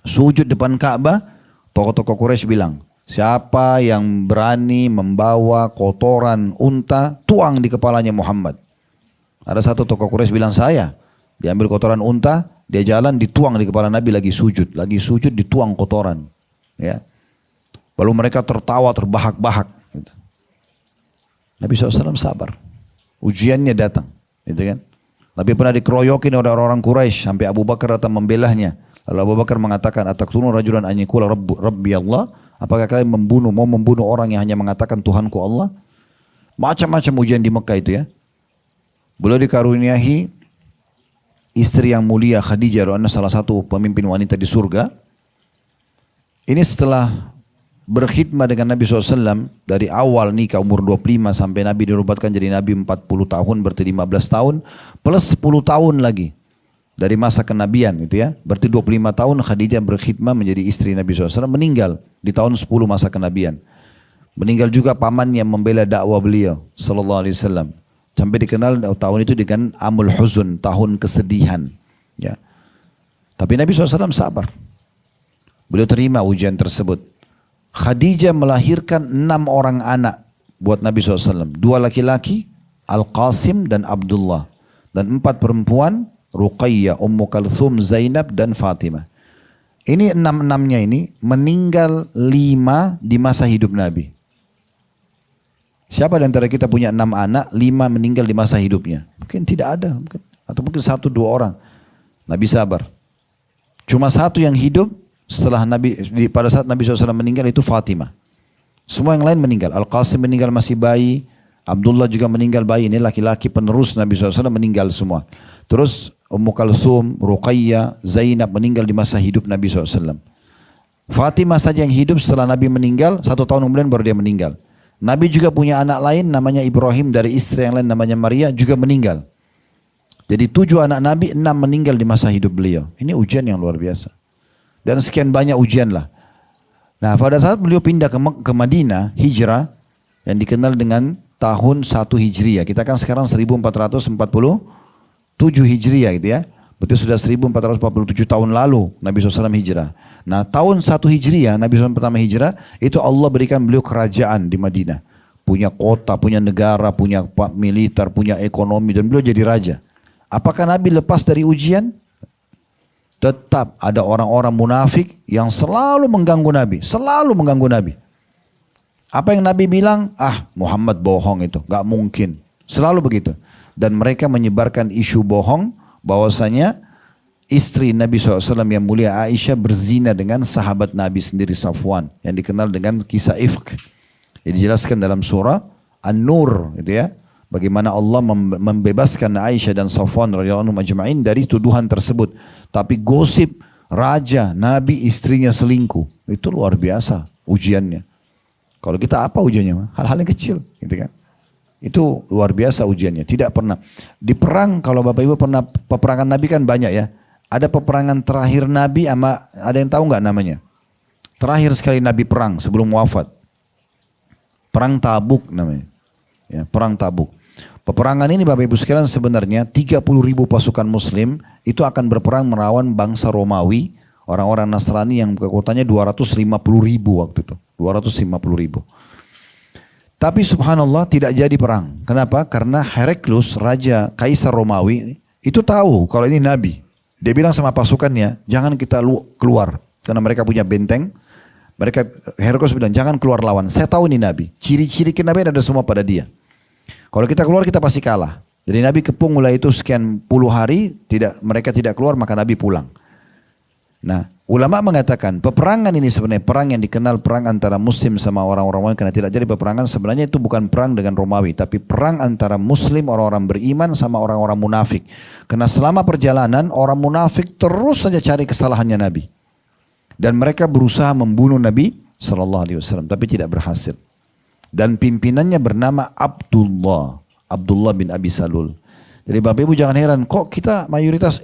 sujud depan Ka'bah, tokoh-tokoh Quraisy bilang, siapa yang berani membawa kotoran unta, tuang di kepalanya Muhammad. Ada satu tokoh Quraisy bilang, saya. Diambil kotoran unta, dia jalan dituang di kepala Nabi lagi sujud dituang kotoran, ya. Lalu mereka tertawa terbahak-bahak. Gitu. Nabi SAW sabar, ujiannya datang, gitu kan. Nabi pernah dikeroyokin oleh orang-orang Quraisy sampai Abu Bakar datang membelahnya. Lalu Abu Bakar mengatakan, ataktulun rajulan an yaqula Rabbi Allah, apakah kalian mau membunuh orang yang hanya mengatakan Tuhanku Allah? Macam-macam ujian di Mekah itu ya. Beliau dikaruniai istri yang mulia Khadijah, salah satu pemimpin wanita di surga. Ini setelah berkhidmat dengan Nabi SAW dari awal nikah umur 25 sampai Nabi dirubatkan jadi Nabi 40 tahun, berarti 15 tahun plus 10 tahun lagi dari masa kenabian gitu ya. Berarti 25 tahun Khadijah berkhidmat menjadi istri Nabi SAW, meninggal di tahun 10 masa kenabian. Meninggal juga pamannya membela dakwah beliau sallallahu alaihi wasallam. Sampai dikenal tahun itu dengan Amul Huzun, tahun kesedihan. Ya. Tapi Nabi SAW sabar. Beliau terima ujian tersebut. Khadijah melahirkan 6 orang anak buat Nabi SAW. 2 laki-laki, Al-Qasim dan Abdullah. Dan 4 perempuan, Ruqayyah, Ummu Kalthum, Zainab dan Fatimah. Ini 6-6-nya ini meninggal 5 di masa hidup Nabi. Siapa di antara kita punya 6 anak, 5 meninggal di masa hidupnya? Mungkin tidak ada, atau mungkin 1-2 orang. Nabi sabar. Cuma 1 yang hidup setelah Nabi, pada saat Nabi SAW meninggal itu Fatimah. Semua yang lain meninggal. Al-Qasim meninggal masih bayi, Abdullah juga meninggal bayi. Ini laki-laki penerus Nabi SAW meninggal semua. Terus Ummu Kalthum, Ruqayyah, Zainab meninggal di masa hidup Nabi SAW. Fatimah saja yang hidup setelah Nabi meninggal, 1 tahun kemudian baru dia meninggal. Nabi juga punya anak lain namanya Ibrahim dari istri yang lain namanya Maria juga meninggal. Jadi 7 anak Nabi, 6 meninggal di masa hidup beliau. Ini ujian yang luar biasa. Dan sekian banyak ujian lah. Nah pada saat beliau pindah ke Madinah, hijrah, yang dikenal dengan tahun 1 Hijriah. Kita kan sekarang 1447 Hijriah gitu ya. Berarti sudah 1447 tahun lalu Nabi SAW hijrah. Nah tahun 1 Hijriah, Nabi SAW pertama hijrah, itu Allah berikan beliau kerajaan di Madinah. Punya kota, punya negara, punya militer, punya ekonomi, dan beliau jadi raja. Apakah Nabi lepas dari ujian? Tetap ada orang-orang munafik yang selalu mengganggu Nabi. Selalu mengganggu Nabi. Apa yang Nabi bilang? Ah, Muhammad bohong itu. Gak mungkin. Selalu begitu. Dan mereka menyebarkan isu bohong bahwasanya istri Nabi SAW yang mulia Aisyah berzina dengan sahabat Nabi sendiri Safwan. Yang dikenal dengan kisah ifk. Yang dijelaskan dalam surah An-Nur. Gitu ya. Bagaimana Allah membebaskan Aisyah dan Safwan radhiyallahu anhum ajma'in dari tuduhan tersebut. Tapi gosip raja, nabi, istrinya selingkuh. Itu luar biasa ujiannya. Kalau kita apa ujiannya? Hal-hal yang kecil. Gitu kan? Itu luar biasa ujiannya. Tidak pernah. Di perang, kalau Bapak Ibu pernah, peperangan Nabi kan banyak ya. Ada peperangan terakhir Nabi sama, ada yang tahu nggak namanya? Terakhir sekali Nabi perang sebelum wafat. Perang Tabuk namanya. Ya, perang Tabuk. Peperangan ini Bapak Ibu sekalian sebenarnya 30.000 pasukan muslim itu akan berperang melawan bangsa Romawi, orang-orang Nasrani yang kekuatannya 250.000 waktu itu. 250.000. Tapi subhanallah tidak jadi perang. Kenapa? Karena Heraklius, raja Kaisar Romawi, itu tahu kalau ini Nabi. Dia bilang sama pasukannya, jangan kita keluar. Karena mereka punya benteng. Heraklius bilang, jangan keluar lawan. Saya tahu ini Nabi. Ciri-ciri Nabi ada semua pada dia. Kalau kita keluar kita pasti kalah. Jadi Nabi kepung mulai itu sekian puluh hari, mereka tidak keluar maka Nabi pulang. Nah, ulama mengatakan peperangan ini sebenarnya perang yang dikenal perang antara muslim sama orang-orang Romawi, karena tidak jadi peperangan sebenarnya itu bukan perang dengan Romawi, tapi perang antara muslim orang-orang beriman sama orang-orang munafik. Karena selama perjalanan orang munafik terus saja cari kesalahannya Nabi. Dan mereka berusaha membunuh Nabi SAW tapi tidak berhasil. Dan pimpinannya bernama Abdullah bin Abi Salul. Jadi Bapak Ibu jangan heran, kok kita mayoritas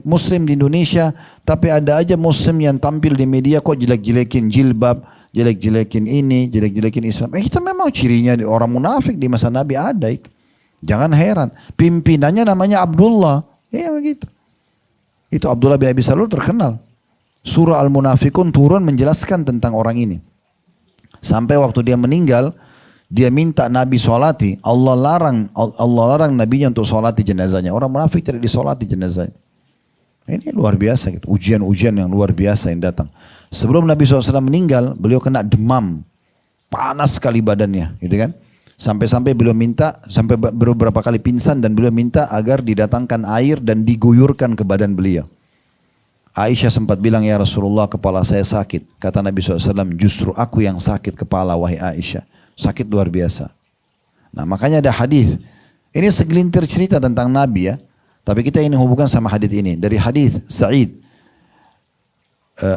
muslim di Indonesia, tapi ada aja muslim yang tampil di media kok jelek-jelekin jilbab, jelek-jelekin ini, jelek-jelekin Islam. Kita memang cirinya orang munafik di masa Nabi ada itu. Jangan heran, pimpinannya namanya Abdullah. Ya begitu. Itu Abdullah bin Abi Salul terkenal. Surah Al-Munafikun turun menjelaskan tentang orang ini. Sampai waktu dia meninggal, dia minta Nabi sholati. Allah larang Nabinya untuk sholati jenazahnya. Orang munafik tidak disolati jenazahnya. Ini luar biasa gitu. Ujian-ujian yang luar biasa yang datang. Sebelum Nabi SAW meninggal, beliau kena demam. Panas sekali badannya, gitu kan. Sampai-sampai beliau minta, sampai beberapa kali pingsan dan beliau minta agar didatangkan air dan diguyurkan ke badan beliau. Aisyah sempat bilang, ya Rasulullah kepala saya sakit. Kata Nabi SAW, justru aku yang sakit kepala wahai Aisyah. Sakit luar biasa. Nah makanya ada hadis. Ini segelintir cerita tentang Nabi ya. Tapi kita ingin hubungkan sama hadis ini. Dari hadis Sa'id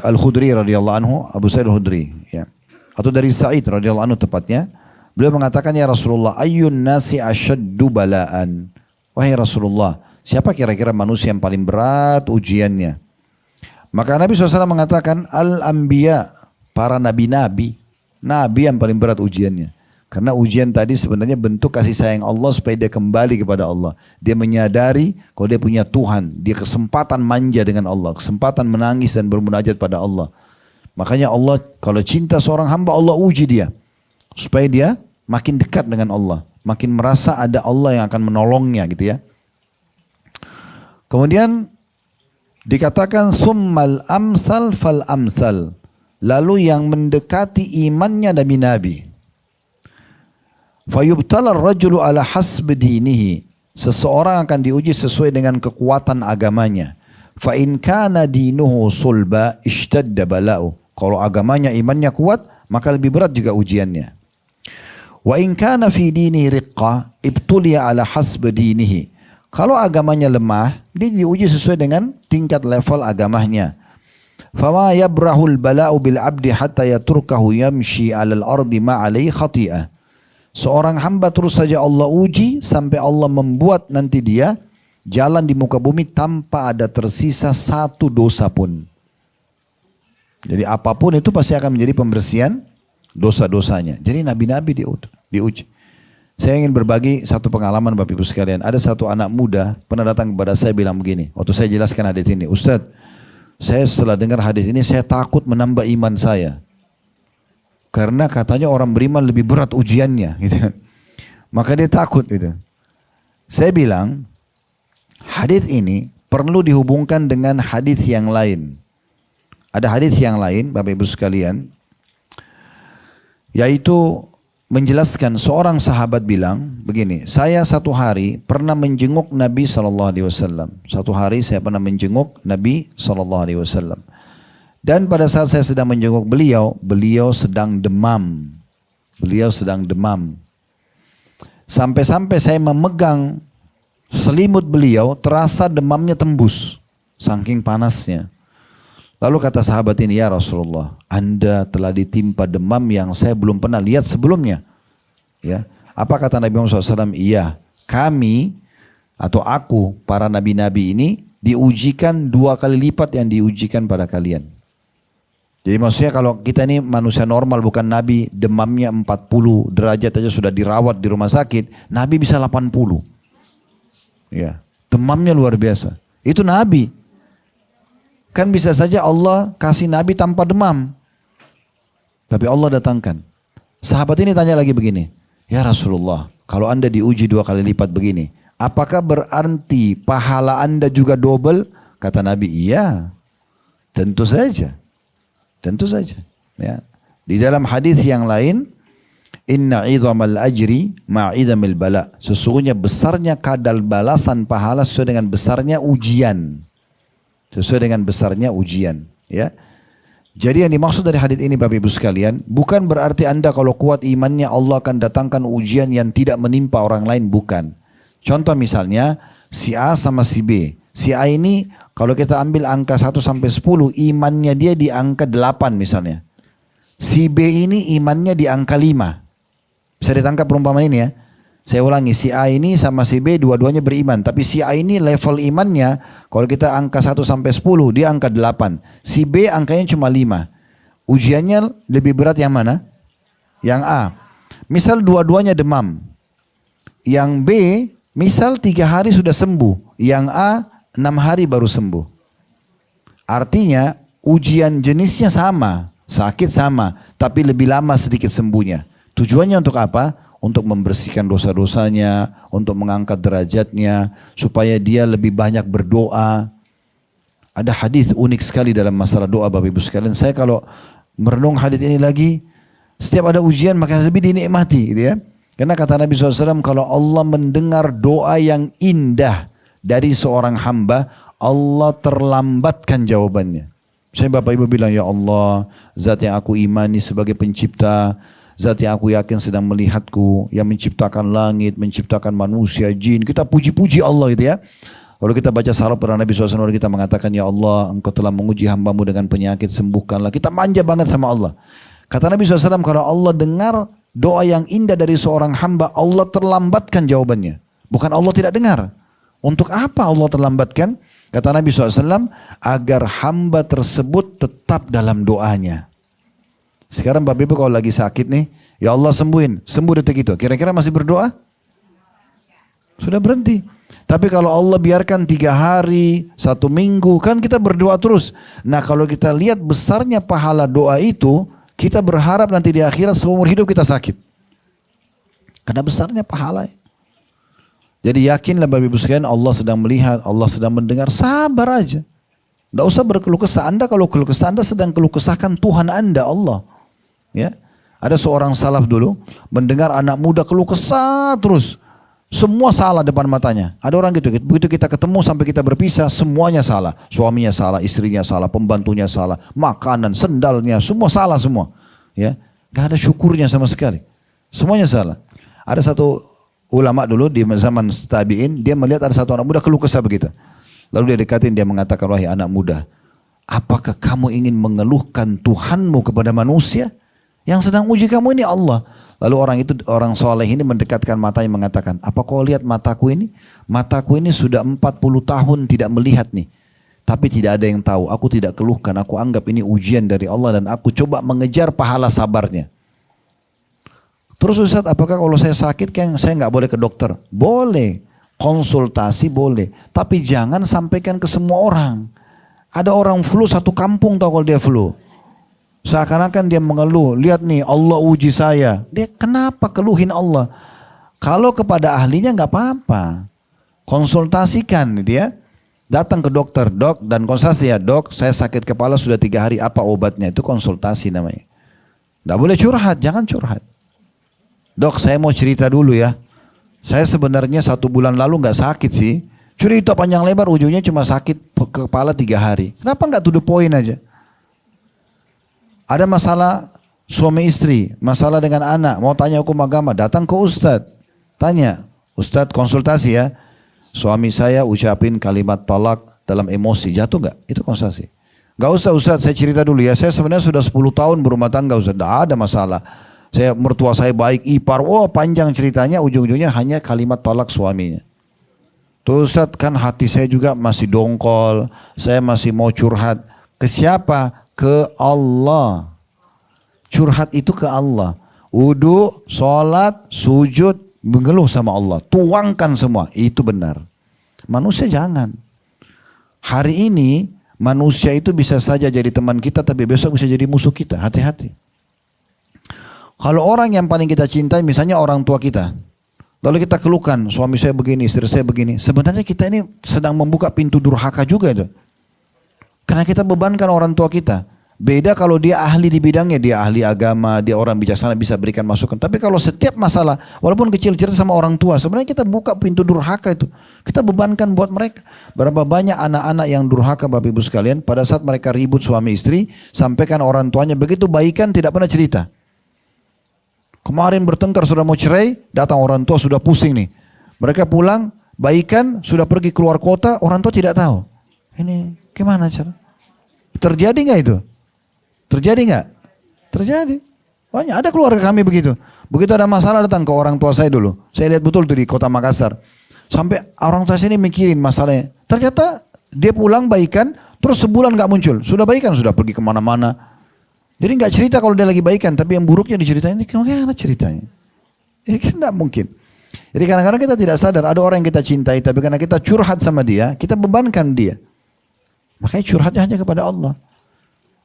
Al-Khudri radhiyallahu anhu, Abu Sa'id Al-Khudri. Ya. Atau dari Sa'id radhiyallahu anhu tepatnya. Beliau mengatakan, ya Rasulullah, ayyun nasi asyaddu bala'an. Wahai Rasulullah, siapa kira-kira manusia yang paling berat ujiannya? Maka Nabi SAW mengatakan al-anbiya, para nabi-nabi. Nabi yang paling berat ujiannya. Karena ujian tadi sebenarnya bentuk kasih sayang Allah supaya dia kembali kepada Allah. Dia menyadari kalau dia punya Tuhan. Dia kesempatan manja dengan Allah. Kesempatan menangis dan bermunajat pada Allah. Makanya Allah kalau cinta seorang hamba Allah uji dia. Supaya dia makin dekat dengan Allah. Makin merasa ada Allah yang akan menolongnya gitu ya. Kemudian dikatakan summal amsal fal amsal. Lalu yang mendekati imannya nabi-nabi. Fayubtala ar-rajulu ala hasbi dinihi. Seseorang akan diuji sesuai dengan kekuatan agamanya. Fa in kana dinuhu sulba ishtadda bala'u. Kalau agamanya imannya kuat, maka lebih berat juga ujiannya. Wa in kana fi dinihi riqqa ibtuliya ala hasbi dinihi. Kalau agamanya lemah, dia diuji sesuai dengan tingkat level agamanya. Fama yabrahul bala'u bil abdi hatta yaturkahu yamshi 'alal ardi ma 'alaihi khati'ah. Seorang hamba terus saja Allah uji sampai Allah membuat nanti dia jalan di muka bumi tanpa ada tersisa satu dosa pun. Jadi apapun itu pasti akan menjadi pembersihan dosa-dosanya. Jadi nabi-nabi diuji. Saya ingin berbagi satu pengalaman Bapak Ibu sekalian. Ada satu anak muda pernah datang kepada saya bilang begini. Waktu saya jelaskan hadis ini, Ustadz, saya setelah dengar hadis ini saya takut menambah iman saya. Karena katanya orang beriman lebih berat ujiannya. Gitu. Maka dia takut. Gitu. Saya bilang, hadis ini perlu dihubungkan dengan hadis yang lain. Ada hadis yang lain, Bapak Ibu sekalian, yaitu menjelaskan seorang sahabat bilang begini, saya satu hari pernah menjenguk Nabi SAW. Satu hari saya pernah menjenguk Nabi SAW. Dan pada saat saya sedang menjenguk beliau, beliau sedang demam. Beliau sedang demam. Sampai-sampai saya memegang selimut beliau, terasa demamnya tembus. Saking panasnya. Lalu kata sahabat ini, ya Rasulullah, Anda telah ditimpa demam yang saya belum pernah lihat sebelumnya. Ya, apa kata Nabi Muhammad SAW? Iya, kami atau aku, para nabi-nabi ini diujikan 2 kali lipat yang diujikan pada kalian. Jadi maksudnya kalau kita ini manusia normal bukan nabi, demamnya 40 derajat aja sudah dirawat di rumah sakit, nabi bisa 80. Ya, demamnya luar biasa. Itu nabi. Kan bisa saja Allah kasih nabi tanpa demam. Tapi Allah datangkan. Sahabat ini tanya lagi begini, ya Rasulullah, kalau Anda diuji 2 kali lipat begini, apakah berarti pahala Anda juga double? Kata Nabi, iya. Tentu saja. Tentu saja. Ya. Di dalam hadis yang lain, inna idhamal ajri ma'idhamil bala. Sesungguhnya besarnya kadar balasan pahala sesuai dengan besarnya ujian. Sesuai dengan besarnya ujian. Ya. Jadi yang dimaksud dari hadis ini Bapak Ibu sekalian, bukan berarti Anda kalau kuat imannya Allah akan datangkan ujian yang tidak menimpa orang lain, bukan. Contoh misalnya, si A sama si B. Si A ini kalau kita ambil angka 1 sampai 10, imannya dia di angka 8 misalnya. Si B ini imannya di angka 5. Bisa ditangkap perumpamaan ini ya. Saya ulangi, si A ini sama si B dua-duanya beriman. Tapi si A ini level imannya, kalau kita angka 1 sampai 10, dia angka 8. Si B angkanya cuma 5. Ujiannya lebih berat yang mana? Yang A. Misal dua-duanya demam. Yang B, misal 3 hari sudah sembuh. Yang A, 6 hari baru sembuh. Artinya ujian jenisnya sama, sakit sama, tapi lebih lama sedikit sembuhnya. Tujuannya untuk apa? Untuk membersihkan dosa-dosanya, untuk mengangkat derajatnya, supaya dia lebih banyak berdoa. Ada hadis unik sekali dalam masalah doa Bapak Ibu sekalian. Saya kalau merenung hadis ini lagi, setiap ada ujian maka lebih dinikmati gitu ya. Karena kata Nabi SAW, kalau Allah mendengar doa yang indah dari seorang hamba, Allah terlambatkan jawabannya. Saya Bapak Ibu bilang, ya Allah, zat yang aku imani sebagai pencipta, zat yang aku yakin sedang melihatku, yang menciptakan langit, menciptakan manusia, jin. Kita puji-puji Allah gitu ya. Kalau kita baca salawat pada Nabi SAW, kita mengatakan, ya Allah, engkau telah menguji hambamu dengan penyakit, sembuhkanlah. Kita manja banget sama Allah. Kata Nabi SAW, kalau Allah dengar doa yang indah dari seorang hamba, Allah terlambatkan jawabannya. Bukan Allah tidak dengar. Untuk apa Allah terlambatkan? Kata Nabi SAW, agar hamba tersebut tetap dalam doanya. Sekarang Bapak Ibu kalau lagi sakit nih, ya Allah sembuhin, sembuh detik itu. Kira-kira masih berdoa? Sudah berhenti. Tapi kalau Allah biarkan 3 hari, 1 minggu, kan kita berdoa terus. Nah kalau kita lihat besarnya pahala doa itu, kita berharap nanti di akhirat seumur hidup kita sakit. Karena besarnya pahala. Jadi yakinlah Bapak Ibu sekalian, Allah sedang melihat, Allah sedang mendengar, sabar aja. Tidak usah berkeluh kesah. Anda kalau keluh kesah, Anda sedang keluh kesahkan Tuhan Anda, Allah. Ya, ada seorang salaf dulu, mendengar anak muda keluh kesah terus. Semua salah depan matanya. Ada orang gitu, begitu kita ketemu sampai kita berpisah, semuanya salah. Suaminya salah, istrinya salah, pembantunya salah, makanan, sendalnya, semua salah semua. Ya, gak ada syukurnya sama sekali. Semuanya salah. Ada satu ulama dulu di zaman tabi'in, dia melihat ada satu anak muda keluh kesah begitu. Lalu dia dekatin, dia mengatakan, wahai anak muda, apakah kamu ingin mengeluhkan Tuhanmu kepada manusia? Yang sedang uji kamu ini Allah. Lalu orang soleh ini mendekatkan matanya mengatakan, apa kau lihat mataku ini? Mataku ini sudah 40 tahun tidak melihat nih. Tapi tidak ada yang tahu, aku tidak keluhkan, aku anggap ini ujian dari Allah dan aku coba mengejar pahala sabarnya. Terus Ustaz, apakah kalau saya sakit kan saya nggak boleh ke dokter? Boleh, konsultasi boleh. Tapi jangan sampaikan ke semua orang. Ada orang flu satu kampung tahu kalau dia flu. Seakan-akan dia mengeluh, lihat nih Allah uji saya. Dia kenapa keluhin Allah? Kalau kepada ahlinya nggak apa-apa. Konsultasikan gitu ya. Datang ke dokter, dok dan konsultasi ya, dok saya sakit kepala sudah 3 hari, apa obatnya? Itu konsultasi namanya. Nggak boleh curhat, jangan curhat. Dok saya mau cerita dulu ya. Saya sebenarnya 1 bulan lalu nggak sakit sih. Cerita panjang lebar ujungnya cuma sakit kepala 3 hari. Kenapa nggak to the point aja? Ada masalah suami istri, masalah dengan anak, mau tanya hukum agama, datang ke ustadz. Tanya, ustadz konsultasi ya. Suami saya ucapin kalimat talak dalam emosi, jatuh nggak? Itu konsultasi. Gak usah ustadz, saya cerita dulu ya. Saya sebenarnya sudah 10 tahun berumah tangga ustadz, tidak ada masalah. Saya mertua saya baik, ipar, panjang ceritanya, ujung-ujungnya hanya kalimat talak suaminya. Tuh ustadz kan hati saya juga masih dongkol, saya masih mau curhat. Ke siapa? Ke Allah. Curhat itu ke Allah. Wudu, sholat, sujud, mengeluh sama Allah. Tuangkan semua. Itu benar. Manusia jangan. Hari ini manusia itu bisa saja jadi teman kita, tapi besok bisa jadi musuh kita. Hati-hati. Kalau orang yang paling kita cintai, misalnya orang tua kita. Lalu kita keluhkan, suami saya begini, istri saya begini. Sebenarnya kita ini sedang membuka pintu durhaka juga itu. Karena kita bebankan orang tua kita. Beda kalau dia ahli di bidangnya, dia ahli agama, dia orang bijaksana bisa berikan masukan. Tapi kalau setiap masalah, walaupun kecil cerita sama orang tua, sebenarnya kita buka pintu durhaka itu. Kita bebankan buat mereka. Berapa banyak anak-anak yang durhaka Bapak Ibu sekalian, pada saat mereka ribut suami istri, sampaikan orang tuanya begitu baikan tidak pernah cerita. Kemarin bertengkar sudah mau cerai, datang orang tua sudah pusing nih. Mereka pulang, baikan, sudah pergi keluar kota, orang tua tidak tahu. Ini gimana cara? Terjadi nggak itu? Terjadi nggak? Terjadi. Banyak. Ada keluarga kami begitu. Begitu ada masalah datang ke orang tua saya dulu. Saya lihat betul tuh di kota Makassar. Sampai orang tua saya ini mikirin masalahnya. Ternyata dia pulang baikan, terus sebulan nggak muncul. Sudah baikan, sudah pergi kemana-mana. Jadi nggak cerita kalau dia lagi baikan, tapi yang buruknya diceritain. Ini gimana ceritanya? Ini kan nggak mungkin. Jadi kadang-kadang kita tidak sadar ada orang yang kita cintai, tapi karena kita curhat sama dia, kita bebankan dia. Makanya curhatnya hanya kepada Allah.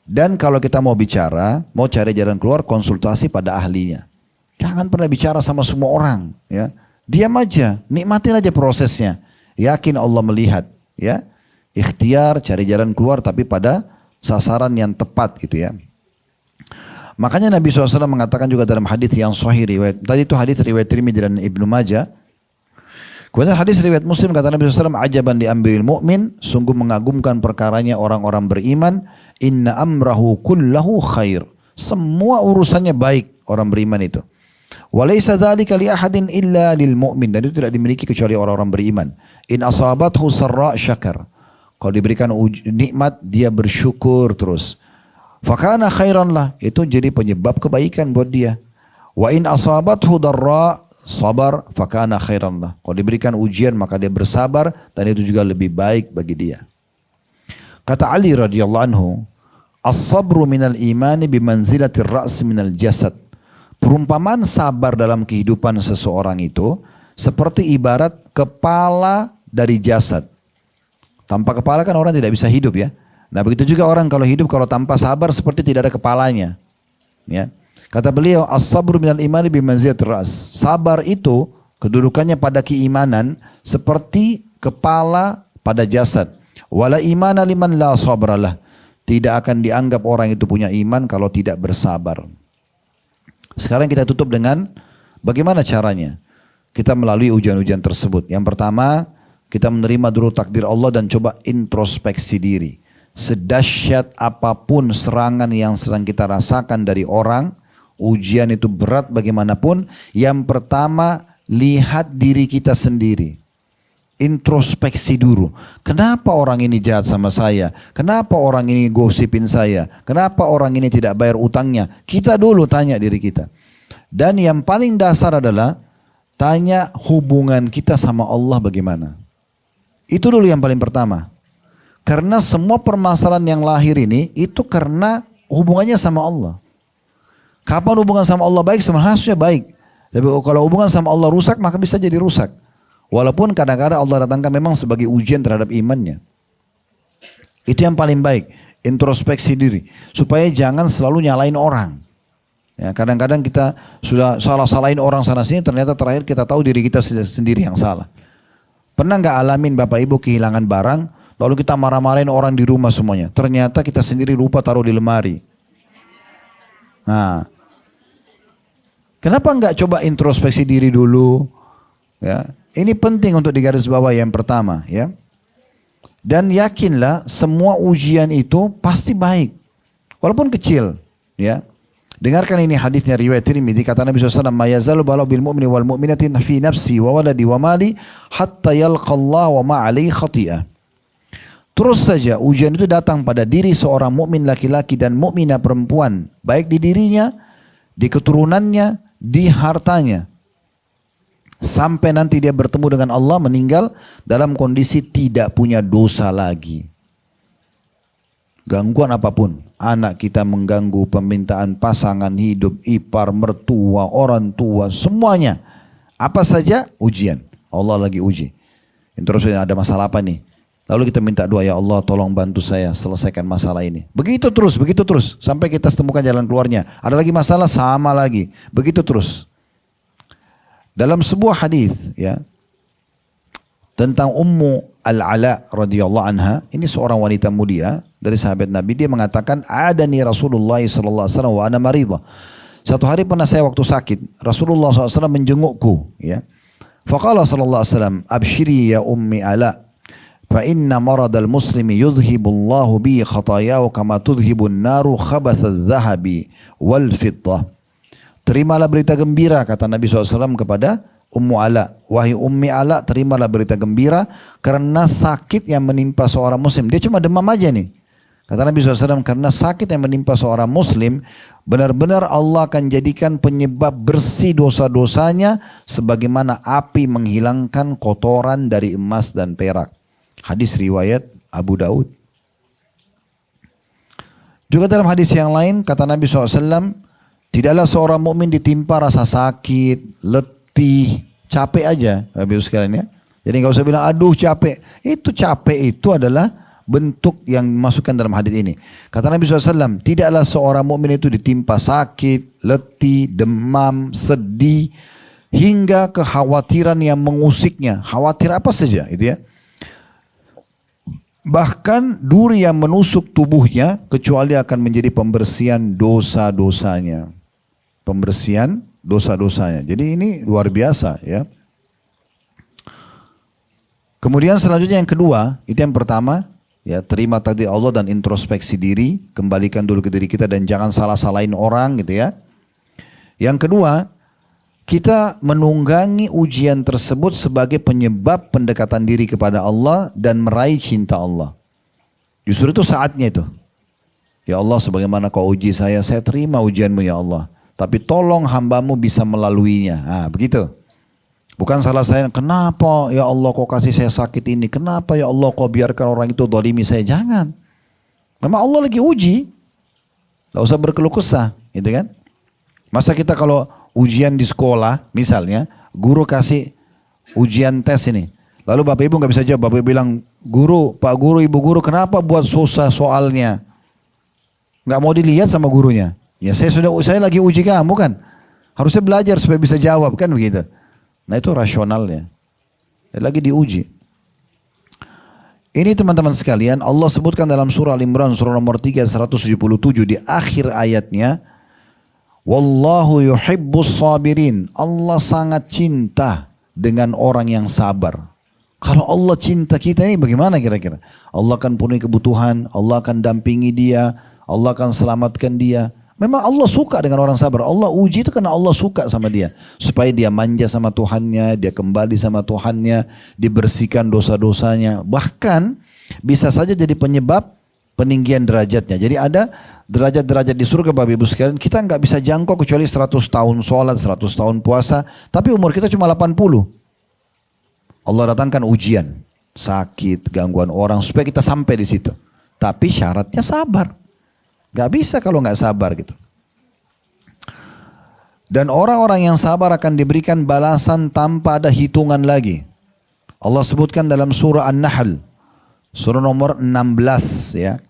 Dan kalau kita mau bicara, mau cari jalan keluar, konsultasi pada ahlinya. Jangan pernah bicara sama semua orang. Ya. Diam aja, nikmatin aja prosesnya. Yakin Allah melihat. Ya. Ikhtiar, cari jalan keluar, tapi pada sasaran yang tepat gitu ya. Makanya Nabi SAW mengatakan juga dalam hadis yang sahih riwayat. Tadi itu hadis riwayat Tirmidzi dan Ibnu Majah. Kemudian hadis riwayat Muslim kata Nabi SAW, ajaban di amril mu'min, sungguh mengagumkan perkaranya orang-orang beriman, inna amrahu kullahu khair. Semua urusannya baik orang beriman itu. Walaysa dzalika li ahadin illa lil mu'min, dan itu tidak dimiliki kecuali orang-orang beriman. In asabathu sarra syakar. Kalau diberikan nikmat dia bersyukur terus. Fakana khairan lah, itu jadi penyebab kebaikan buat dia. Wa in asabathu darra sabar fakana khairan lah. Kalau diberikan ujian maka dia bersabar dan itu juga lebih baik bagi dia. Kata Ali radhiyallahu anhu, as-sabru minal imani bimanzilatir ra's minal jasad. Perumpamaan sabar dalam kehidupan seseorang itu seperti ibarat kepala dari jasad. Tanpa kepala kan orang tidak bisa hidup ya. Nah begitu juga orang kalau hidup kalau tanpa sabar seperti tidak ada kepalanya. Ya. Kata beliau, as-sabru minal imani bimanzilatir ra's. Sabar itu kedudukannya pada keimanan seperti kepala pada jasad. Wala imana liman la sabralah. Tidak akan dianggap orang itu punya iman kalau tidak bersabar. Sekarang kita tutup dengan bagaimana caranya kita melalui ujian-ujian tersebut. Yang pertama, kita menerima dulu takdir Allah dan coba introspeksi diri. Sedahsyat apapun serangan yang sedang kita rasakan dari orang, ujian itu berat bagaimanapun, yang pertama lihat diri kita sendiri. introspeksi dulu. Kenapa orang ini jahat sama saya? Kenapa orang ini gosipin saya? Kenapa orang ini tidak bayar utangnya? Kita dulu tanya diri kita. Dan yang paling dasar adalah tanya hubungan kita sama Allah bagaimana. Itu dulu yang paling pertama. Karena semua permasalahan yang lahir ini itu karena hubungannya sama Allah. Kapan hubungan sama Allah baik? Sebenarnya baik. Tapi kalau hubungan sama Allah rusak, maka bisa jadi rusak. Walaupun kadang-kadang Allah datangkan memang sebagai ujian terhadap imannya. Itu yang paling baik. Introspeksi diri. Supaya jangan selalu nyalain orang. Ya, kadang-kadang kita sudah salah-salahin orang sana sini, ternyata terakhir kita tahu diri kita sendiri yang salah. Pernah nggak alamin Bapak Ibu kehilangan barang, lalu kita marah-marahin orang di rumah semuanya. Ternyata kita sendiri lupa taruh di lemari. Nah, kenapa nggak coba introspeksi diri dulu? Ya, ini penting untuk digarisbawahi yang pertama, ya. Dan yakinlah semua ujian itu pasti baik, walaupun kecil, ya. Dengarkan ini hadisnya riwayat Tirmidzi, kata Nabi SAW, "Ma yazalu balau bil mu'mini wal mu'minatin fi nafsi wa waladi wa mali hatta yalqa Allah wa ma alaihi khati'ah." Terus saja ujian itu datang pada diri seorang mukmin laki-laki dan mukminah perempuan, baik di dirinya, di keturunannya, di hartanya. Sampai nanti dia bertemu dengan Allah, meninggal dalam kondisi tidak punya dosa lagi. Gangguan apapun, anak kita mengganggu, permintaan pasangan hidup, ipar, mertua, orang tua, semuanya. Apa saja ujian. Allah lagi uji. Terus ada masalah apa nih? Lalu kita minta doa, ya Allah tolong bantu saya selesaikan masalah ini. Begitu terus. Sampai kita temukan jalan keluarnya. Ada lagi masalah, sama lagi. Begitu terus. Dalam sebuah hadis, ya, tentang Ummu Al-Ala radhiyallahu anha, ini seorang wanita mulia dari sahabat Nabi, dia mengatakan, adani Rasulullah sallallahu alaihi wasallam wa ana maridha. Satu hari pernah saya waktu sakit, Rasulullah SAW menjengukku, ya. Faqala sallallahu alaihi wasallam, abshiri ya ummi Ala, fa inna maradal muslimi yudhhibullahu bi khatayahu kama tudhhibun naru khabathadz dhahabi wal fiddah. Terimalah berita gembira, kata Nabi SAW kepada Ummu Ala. Wahai Ummi Ala, terimalah berita gembira karena sakit yang menimpa seorang muslim. Dia cuma demam aja nih. Kata Nabi SAW, karena sakit yang menimpa seorang muslim, benar-benar Allah akan jadikan penyebab bersih dosa-dosanya sebagaimana api menghilangkan kotoran dari emas dan perak. Hadis riwayat Abu Daud. Juga dalam hadis yang lain, kata Nabi SAW, tidaklah seorang mukmin ditimpa rasa sakit, letih, capek aja, Bapak Ibu sekalian, ya. Jadi nggak usah bilang aduh capek. Itu capek itu adalah bentuk yang dimasukkan dalam hadis ini. Kata Nabi SAW, tidaklah seorang mukmin itu ditimpa sakit, letih, demam, sedih, hingga kekhawatiran yang mengusiknya. Khawatir apa saja, itu ya. Bahkan duri yang menusuk tubuhnya, kecuali akan menjadi pembersihan dosa-dosanya. Pembersihan dosa-dosanya. Jadi ini luar biasa, ya. Kemudian selanjutnya yang kedua, itu yang pertama, ya, terima takdir Allah dan introspeksi diri, kembalikan dulu ke diri kita dan jangan salah-salahin orang, gitu ya. Yang kedua, kita menunggangi ujian tersebut sebagai penyebab pendekatan diri kepada Allah dan meraih cinta Allah. Justru itu saatnya itu. Ya Allah, sebagaimana kau uji saya terima ujianmu ya Allah. Tapi tolong hambamu bisa melaluinya. Nah, begitu. Bukan salah saya, kenapa ya Allah kau kasih saya sakit ini? Kenapa ya Allah kau biarkan orang itu zalimi saya? Jangan. Memang Allah lagi uji. Gak usah berkeluh kesah, gitu kan? Masa kita kalau ujian di sekolah, misalnya, guru kasih ujian tes ini. Lalu Bapak Ibu gak bisa jawab. Bapak Ibu bilang, guru, Pak Guru, Ibu Guru, kenapa buat susah soalnya? Gak mau dilihat sama gurunya. Ya saya lagi uji kamu kan. Harusnya belajar supaya bisa jawab, kan begitu. Nah itu rasionalnya. Lagi diuji. Ini teman-teman sekalian, Allah sebutkan dalam surah Al-Imran, surah nomor 3, 177 di akhir ayatnya, Wallahu yuhibbus sabirin. Allah sangat cinta dengan orang yang sabar. Kalau Allah cinta kita ini bagaimana kira-kira? Allah akan penuhi kebutuhan, Allah akan dampingi dia, Allah akan selamatkan dia. Memang Allah suka dengan orang sabar. Allah uji itu karena Allah suka sama dia. Supaya dia manja sama Tuhannya, dia kembali sama Tuhannya, dibersihkan dosa-dosanya. Bahkan bisa saja jadi penyebab peninggian derajatnya. Jadi ada derajat-derajat di surga Bapak Ibu sekalian. Kita nggak bisa jangkau kecuali 100 tahun sholat, 100 tahun puasa. Tapi umur kita cuma 80. Allah datangkan ujian, sakit, gangguan orang supaya kita sampai di situ. Tapi syaratnya sabar. Gak bisa kalau gak sabar gitu. Dan orang-orang yang sabar akan diberikan balasan tanpa ada hitungan lagi. Allah sebutkan dalam surah An-Nahl, surah nomor 16 ya,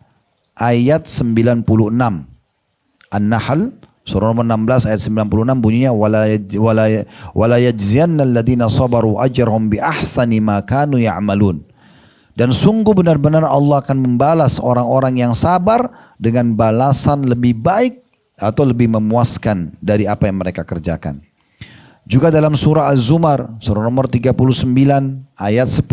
ayat 96. An-Nahl surah nomor 16 ayat 96 bunyinya wala yajziyanna alladhina sabaru ajrahum bi ahsani ma kanu ya'malun. Dan sungguh benar-benar Allah akan membalas orang-orang yang sabar dengan balasan lebih baik atau lebih memuaskan dari apa yang mereka kerjakan. Juga dalam surah Az-Zumar, surah nomor 39 ayat 10,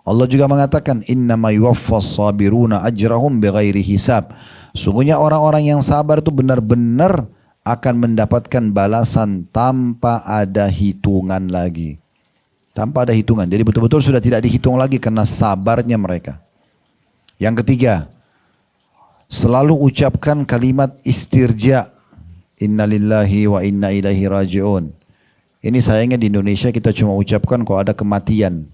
Allah juga mengatakan innama yuwaffas sabiruna ajrahum bighairi hisab. Sungguhnya orang-orang yang sabar itu benar-benar akan mendapatkan balasan tanpa ada hitungan lagi. Tanpa ada hitungan. Jadi betul-betul sudah tidak dihitung lagi karena sabarnya mereka. Yang ketiga, selalu ucapkan kalimat istirja. Innalillahi wa inna ilaihi raji'un. Ini sayangnya di Indonesia kita cuma ucapkan kalau ada kematian.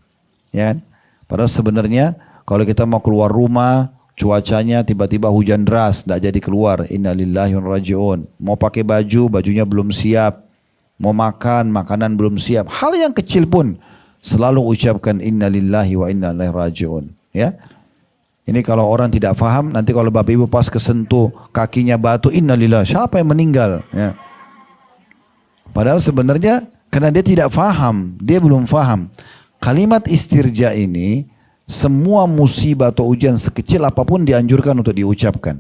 Ya kan? Padahal sebenarnya kalau kita mau keluar rumah, cuacanya tiba-tiba hujan deras, tidak jadi keluar. Innalillahi wa inna ilaihi raji'un. Mau pakai baju, bajunya belum siap. Mau makan, makanan belum siap. Hal yang kecil pun selalu ucapkan innalillahi wa inna ilaihi raji'un. Ya. Ini kalau orang tidak faham, nanti kalau Bapak Ibu pas kesentuh kakinya batu, innalillahi, siapa yang meninggal? Ya. Padahal sebenarnya karena dia tidak faham, dia belum faham. Kalimat istirja ini, semua musibah atau ujian sekecil apapun dianjurkan untuk diucapkan.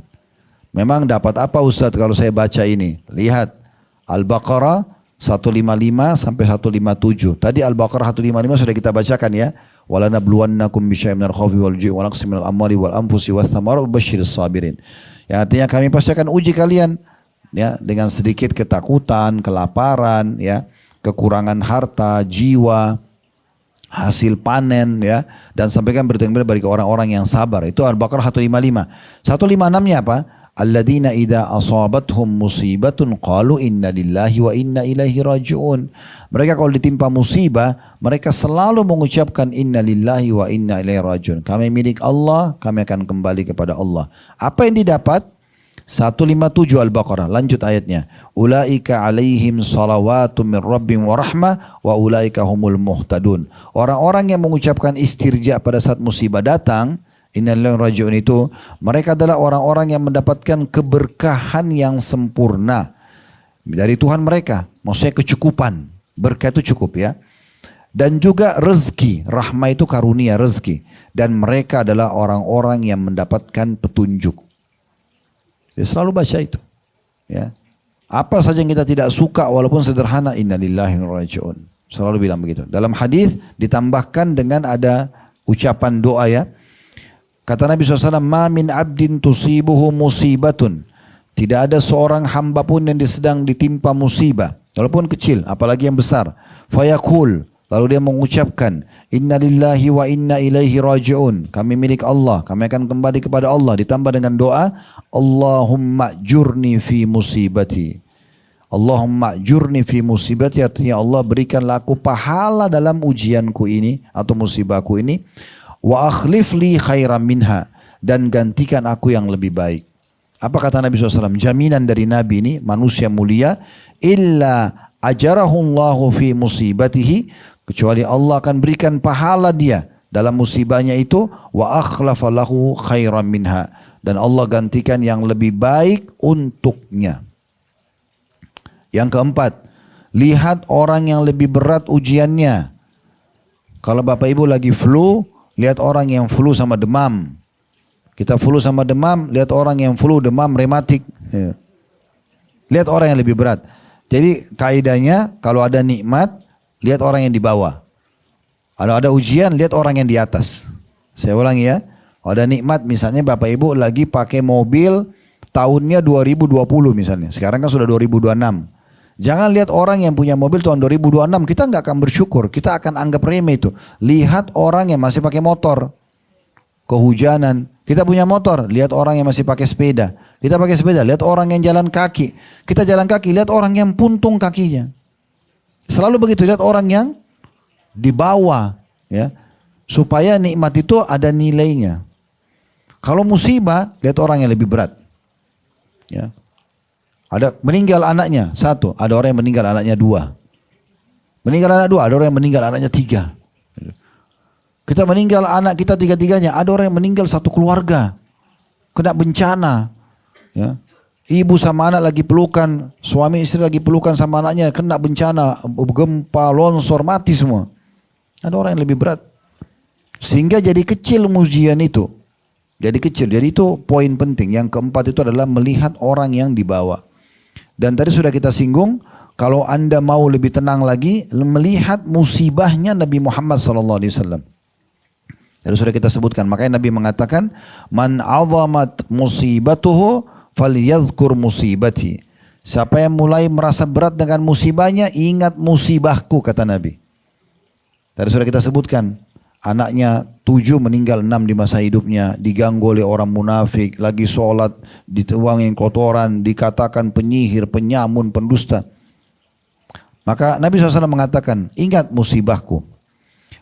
Memang dapat apa Ustadz kalau saya baca ini? Lihat Al-Baqarah 155 sampai 157. Tadi Al-Baqarah 155 sudah kita bacakan ya. Wala nabluwannakum bisyai'in minal khawfi wal ju'i wa naqsin minal amwali wal anfusi was thamarati wabashshiris sabirin. Yang artinya kami pasti akan uji kalian ya dengan sedikit ketakutan, kelaparan ya, kekurangan harta, jiwa, hasil panen ya, dan sampaikan berita gembira bagi orang-orang yang sabar. Itu Al-Baqarah 155. 156-nya apa? Alladzina idza asabathum musibatun qalu inna lillahi wa inna ilaihi raji'un. Mereka kalau ditimpa musibah, mereka selalu mengucapkan inna lillahi wa inna ilaihi raji'un. Kami milik Allah, kami akan kembali kepada Allah. Apa yang didapat? 157 Al-Baqarah. Lanjut ayatnya. Ulaika alaihim salawatu min rabbim wa rahmah wa ulaika humul muhtadun. Orang-orang yang mengucapkan istirja pada saat musibah datang, innalillahi wa raji'un itu, mereka adalah orang-orang yang mendapatkan keberkahan yang sempurna dari Tuhan mereka. Maksudnya kecukupan. Berkah itu cukup ya. Dan juga rezeki. Rahmah itu karunia rezeki. Dan mereka adalah orang-orang yang mendapatkan petunjuk. Dia selalu baca itu. Ya. Apa saja yang kita tidak suka walaupun sederhana, innalillahi wa raji'un. Selalu bilang begitu. Dalam hadis ditambahkan dengan ada ucapan doa ya. Kata Nabi SAW, ma min abdin tusibuhu musibatun. Tidak ada seorang hamba pun yang sedang ditimpa musibah, walaupun kecil, apalagi yang besar. Fayaqul, lalu dia mengucapkan, inna lillahi wa inna ilaihi raji'un. Kami milik Allah, kami akan kembali kepada Allah. Ditambah dengan doa, Allahumma jurni fi musibati. Allahumma jurni fi musibati, artinya Allah berikanlah aku pahala dalam ujianku ini atau musibahku ini. Wa akhlif li khairan minha, dan gantikan aku yang lebih baik. Apa kata Nabi SAW? Jaminan dari Nabi ini, manusia mulia, illa ajarahullahu fi musibatihi, kecuali Allah akan berikan pahala dia dalam musibahnya itu, wa akhlafa lahu khairan minha, dan Allah gantikan yang lebih baik untuknya. Yang keempat, lihat orang yang lebih berat ujiannya. Kalau Bapak Ibu lagi flu, lihat orang yang flu sama demam. Kita flu sama demam, lihat orang yang flu demam rematik. Lihat orang yang lebih berat. Jadi kaidahnya kalau ada nikmat, lihat orang yang di bawah. Kalau ada ujian, lihat orang yang di atas. Saya ulangi ya. Kalau ada nikmat, misalnya Bapak Ibu lagi pakai mobil tahunnya 2020 misalnya. Sekarang kan sudah 2026. Jangan lihat orang yang punya mobil tahun 2026, kita nggak akan bersyukur, kita akan anggap remeh itu. Lihat orang yang masih pakai motor, kehujanan, kita punya motor, lihat orang yang masih pakai sepeda. Kita pakai sepeda, lihat orang yang jalan kaki. Kita jalan kaki, lihat orang yang puntung kakinya. Selalu begitu, lihat orang yang di bawah, ya. Supaya nikmat itu ada nilainya. Kalau musibah, lihat orang yang lebih berat. Ya. Ada meninggal anaknya satu, ada orang yang meninggal anaknya dua. Meninggal anak dua, ada orang yang meninggal anaknya tiga. Kita meninggal anak kita tiga-tiganya, ada orang yang meninggal satu keluarga. Kena bencana. Ya. Ibu sama anak lagi pelukan, suami istri lagi pelukan sama anaknya, kena bencana, gempa, longsor, mati semua. Ada orang yang lebih berat. Sehingga jadi kecil ujian itu. Jadi kecil, jadi itu poin penting. Yang keempat itu adalah melihat orang yang dibawa. Dan tadi sudah kita singgung, kalau anda mau lebih tenang lagi, melihat musibahnya Nabi Muhammad SAW. Tadi sudah kita sebutkan, makanya Nabi mengatakan, man azamat musibatuhu falyadhkur musibati. Siapa yang mulai merasa berat dengan musibahnya, ingat musibahku, kata Nabi. Tadi sudah kita sebutkan, anaknya 7 meninggal 6 di masa hidupnya, diganggu oleh orang munafik, lagi sholat, dituangin kotoran, dikatakan penyihir, penyamun, pendusta. Maka Nabi SAW mengatakan, ingat musibahku.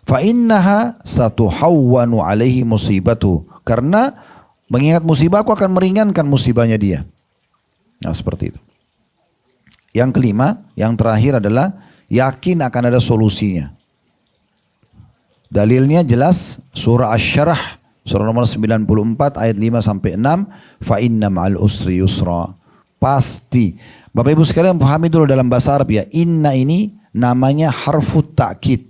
Fa innaha satuhawwanu alaihi musibatu. Karena mengingat musibahku akan meringankan musibahnya dia. Nah seperti itu. Yang kelima, yang terakhir adalah yakin akan ada solusinya. Dalilnya jelas surah Asy-Syarah surah nomor 94 ayat 5 sampai 6, fa inna ma'al usri yusra. Pasti. Bapak Ibu sekalian pahami dulu dalam bahasa Arab ya, inna ini namanya harfut ta'kid.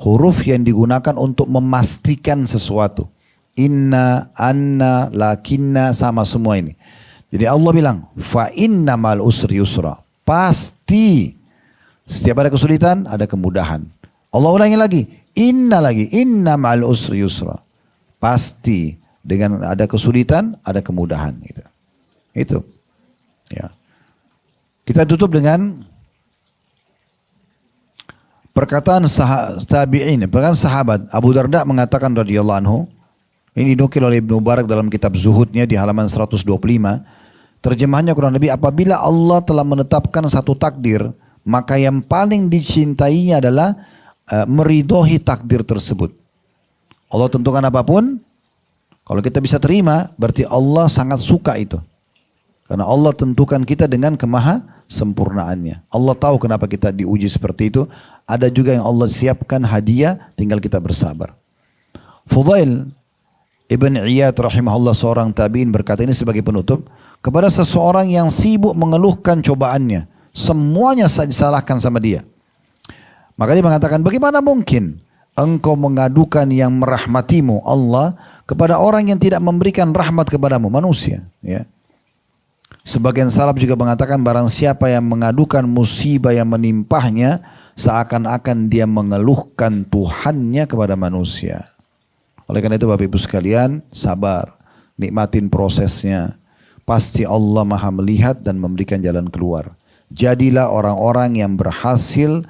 Huruf yang digunakan untuk memastikan sesuatu. Inna, anna, lakinna sama semua ini. Jadi Allah bilang fa inna ma'al usri yusra. Pasti setiap ada kesulitan ada kemudahan. Allah ulangi lagi, inna ma'al usri yusra. Pasti dengan ada kesulitan ada kemudahan gitu. Itu. Ya. Kita tutup dengan perkataan tabi'in, perkataan sahabat Abu Darda mengatakan radhiyallahu anhu. Ini dinukil oleh Ibnu Mubarak dalam kitab Zuhudnya di halaman 125. Terjemahannya kurang lebih, apabila Allah telah menetapkan satu takdir, maka yang paling dicintainya adalah meridhoi takdir tersebut. Allah tentukan apapun, kalau kita bisa terima, berarti Allah sangat suka itu. Karena Allah tentukan kita dengan kemaha sempurnaannya. Allah tahu kenapa kita diuji seperti itu. Ada juga yang Allah siapkan hadiah, tinggal kita bersabar. Fudail Ibn Iyad rahimahullah seorang tabi'in berkata ini sebagai penutup, kepada seseorang yang sibuk mengeluhkan cobaannya, semuanya disalahkan sama dia. Maka dia mengatakan, bagaimana mungkin engkau mengadukan yang merahmatimu Allah kepada orang yang tidak memberikan rahmat kepadamu, manusia. Ya. Sebagian salaf juga mengatakan, barang siapa yang mengadukan musibah yang menimpahnya, seakan-akan dia mengeluhkan Tuhannya kepada manusia. Oleh karena itu Bapak Ibu sekalian, sabar, nikmatin prosesnya. Pasti Allah Maha melihat dan memberikan jalan keluar. Jadilah orang-orang yang berhasil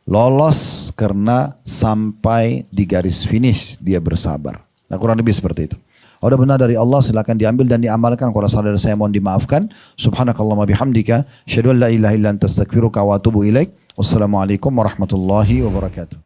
lolos karena sampai di garis finish dia bersabar. Nah kurang lebih seperti itu. Kalau benar dari Allah silakan diambil dan diamalkan. Kalau salah dari saya mohon dimaafkan. Subhanakallahumma bihamdika, asyhadu an la ilaha illa anta astaghfiruka wa atubu ilaik. Wassalamualaikum warahmatullahi wabarakatuh.